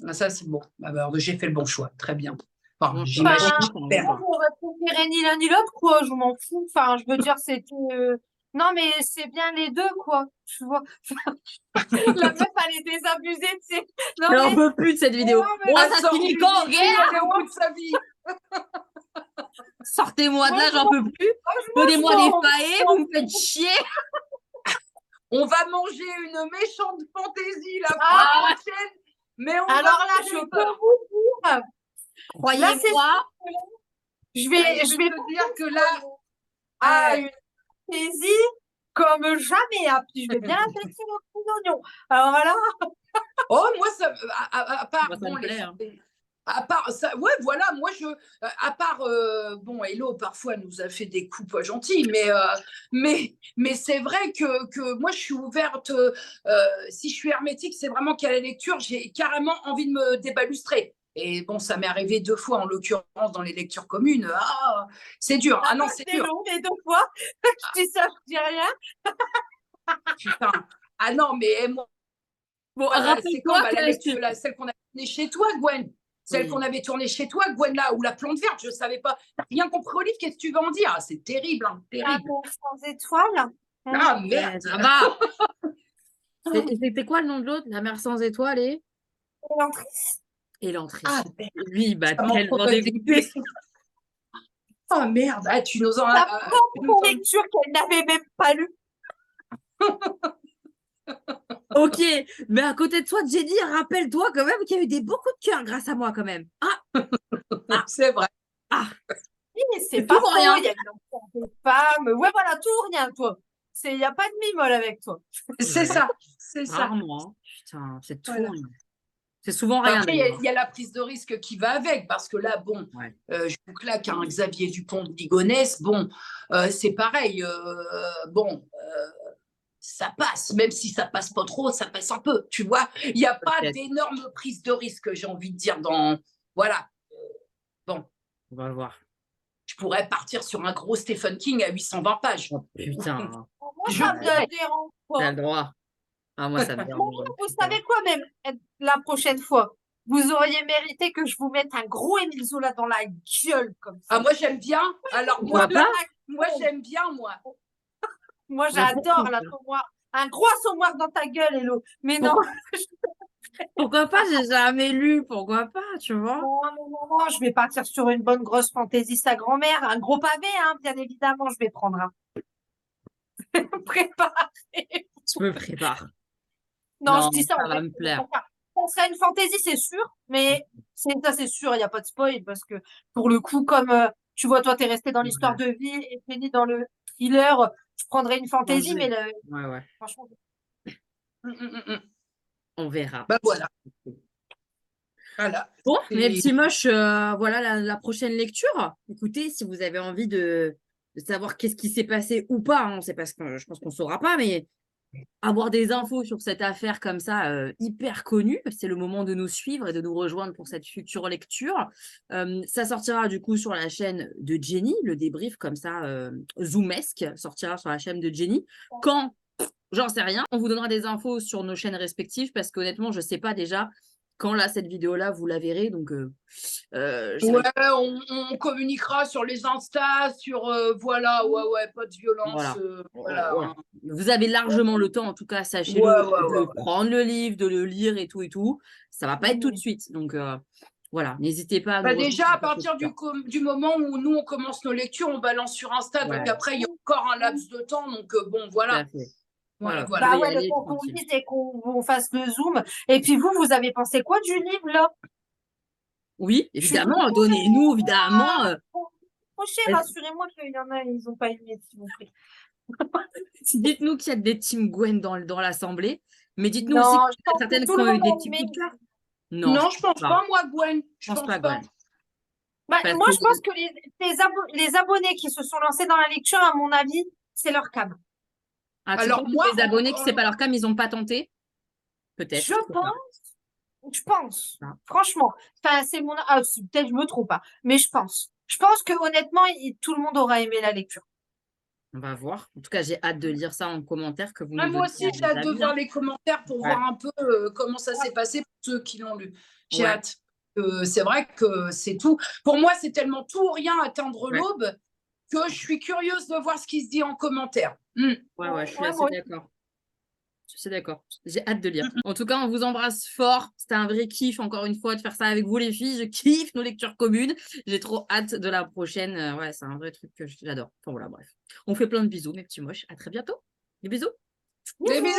Ah, ça, c'est bon. Ah, bah, alors, j'ai fait le bon choix, très bien. Enfin, Bon, Enfin, j'imagine. on va moi, voir. j'aurais préféré ni l'un ni l'autre, quoi. Je m'en fous. Enfin, je veux dire, c'était. Non, mais c'est bien les deux, quoi. Tu vois. La meuf, elle est désabusée, tu sais. Non, Mais on mais. peut plus de cette vidéo. Ouais, mais Bon, Elle ça sort finit du quand, lit, guerre? elle est au bout de sa vie. Sortez-moi de moi, là, je j'en m'en peux plus. je Donnez-moi des m'en faillets, vous me faites fous. chier. On va manger une méchante fantaisie la fois Ah, prochaine, mais on va alors là, je manger peux fort. vous dire. Là, c'est sûr Croyez-moi. que là, je Ah, vais, je je vais vais te dire que là, à eh, une saisie comme jamais. Ah, puis je vais bien attaquer mon petit oignon. Alors voilà. oh, moi, ça, à part, Moi, ça bon, me plaît, hein. à part ça, ouais, voilà, moi, à part, bon, Hello, parfois, nous a fait des coups pas gentils, mais c'est vrai que moi, je suis ouverte, si je suis hermétique, c'est vraiment qu'à la lecture, j'ai carrément envie de me débalustrer. Et bon, ça m'est arrivé 2 fois, en l'occurrence, dans les lectures communes. Ah, c'est dur. Ah Ah non, bah, c'est c'est dur. long, les deux fois. Je dis ça, je dis rien. Putain. Ah non, mais moi, Bon, c'est quand rappelle-toi bah, la que lecture, celle qu'on a tournée chez toi, Gwen. Celle qu'on oui. avait tournée chez toi, Gwen, là, ou la plante verte, je ne savais pas. T'as rien compris au livre, qu'est-ce que tu veux en dire? Ah, c'est terrible, hein, La terrible. mer sans étoiles. Ah, Ouais, merde. ça va. C'était quoi le nom de l'autre? La mer sans étoiles et Ah, l'entrée. merde, Lui, il m'a ça m'en tellement ferait des dégoûté. Oh merde, ah, tu nous en sa as. propre lecture qu'elle n'avait même pas lue. Ok, mais à côté de toi, Jenny, rappelle-toi quand même qu'il y a eu beaucoup de cœurs grâce à moi quand même. C'est vrai. Ah, Oui, c'est c'est tout pas ou faux. rien. Il y a une enfant des femmes. Ouais, voilà, tout ou rien, toi. Il n'y a pas de mimole avec toi. C'est Ouais, ça. C'est ça. rarement, hein. Putain, c'est tout Voilà. ou rien. C'est souvent Bah, rien après, d'ailleurs. il y a la prise de risque qui va avec, parce que là, bon, Ouais. je vous claque un Xavier Dupont de Ligonnès, bon, c'est pareil, bon, ça passe, même si ça passe pas trop, ça passe un peu, tu vois. Il n'y a pas Peut-être. d'énorme prise de risque, j'ai envie de dire, dans. Voilà. Bon, On va voir. je pourrais partir sur un gros Stephen King à 820 pages. Oh, putain. Moi, Je ça me pourrais. dérange T'as pas. le droit. Ah, moi, ça me Bon, dérange. vous Putain. savez quoi, même la prochaine fois, vous auriez mérité que je vous mette un gros Émile Zola dans la gueule comme Ah, ça. moi, j'aime bien. Alors, Pourquoi pas? moi j'aime bien, moi. Moi, Mais j'adore l'assommoir. Un gros assommoir dans ta gueule, Hello. Mais non, Pourquoi pas? J'ai jamais lu. Pourquoi pas, tu vois? non, je vais partir sur une bonne grosse fantaisie sa grand-mère. Un gros pavé, hein, bien évidemment, je vais prendre un. Préparé. Je me prépare. Non, je Non, dis ça ça en va vrai. me plaire. Ça serait une fantaisie, c'est sûr, mais ça, c'est sûr, il n'y a pas de spoil parce que pour le coup, comme tu vois, toi, tu es resté dans l'histoire Ouais. de vie et Penny dans le thriller, je prendrais une fantaisie, mais Manger. Ouais. franchement, On verra. Ben voilà. Voilà. Bon, mes Et petits moches, voilà la prochaine lecture. Écoutez, si vous avez envie de savoir qu'est-ce qui s'est passé ou pas, hein, c'est parce que je pense qu'on ne saura pas, mais avoir des infos sur cette affaire comme ça, hyper connue, c'est le moment de nous suivre et de nous rejoindre pour cette future lecture. Ça sortira du coup sur la chaîne de Jenny, le débrief comme ça, zoomesque, sortira sur la chaîne de Jenny. Quand j'en sais rien. On vous donnera des infos sur nos chaînes respectives parce qu'honnêtement, je ne sais pas déjà quand là, cette vidéo-là, vous la verrez. Donc, Ouais, on communiquera sur les Insta, sur voilà, ouais, pas de violence. voilà. Voilà. Hein. Vous avez largement le temps, en tout cas, sachez-le, de prendre le livre, de le lire et tout. Ça va pas être tout de suite. Donc, voilà, n'hésitez pas à nous rejoindre Déjà, à sur partir Facebook. du moment où nous, on commence nos lectures, on balance sur Insta. Ouais, Donc après, il y a encore un laps de temps. Donc bon, tout à voilà. fait. Voilà, Voilà, vous voilà. Bah pouvez y ouais, le aller temps qu'on tranquille. lise et qu'on fasse le zoom. Et puis vous avez pensé quoi du livre, là? Oui, Je suis évidemment, donnez-nous, évidemment. trop cher, rassurez-moi qu'il y en a, ils n'ont pas aimé, s'il vous plaît. Dites-nous qu'il y a des Team Gwen dans l'assemblée, mais dites-nous aussi Non, qu'il je y en a pense que certaines tout qui le ont eu monde des en petits met. coups de cœur. Non, Non, je pense pas, moi, Gwen. je Je pense pense pas, pas. Gwen. Bah, Parce moi, que je pense que les abonnés qui se sont lancés dans la lecture, à mon avis, c'est leur cam. tu Alors, penses que moi, les abonnés qui c'est pas leur cam, ils n'ont pas tenté? Peut-être, Je je sais pas. pense, Ah, franchement. Enfin, c'est mon, peut-être je me trompe pas, mais je pense. Je pense que honnêtement, tout le monde aura aimé la lecture. on va voir. En tout cas, j'ai hâte de lire ça en commentaire, que vous nous moi donniez aussi, j'ai vos hâte de avis. voir les commentaires pour Ouais. voir un peu comment ça s'est passé pour ceux qui l'ont lu. J'ai Ouais. hâte. C'est vrai que c'est tout. Pour moi, c'est tellement tout ou rien atteindre Ouais. l'aube que je suis curieuse de voir ce qui se dit en commentaire. Ouais, je suis Ouais, assez moi d'accord. Je suis d'accord. J'ai hâte de lire. En tout cas, on vous embrasse fort. C'était un vrai kiff, encore une fois, de faire ça avec vous, les filles. Je kiffe nos lectures communes. J'ai trop hâte de la prochaine. Ouais, c'est un vrai truc que j'adore. Enfin, voilà, bref. On fait plein de bisous, mes petits moches. À très bientôt. Des bisous. Des bisous!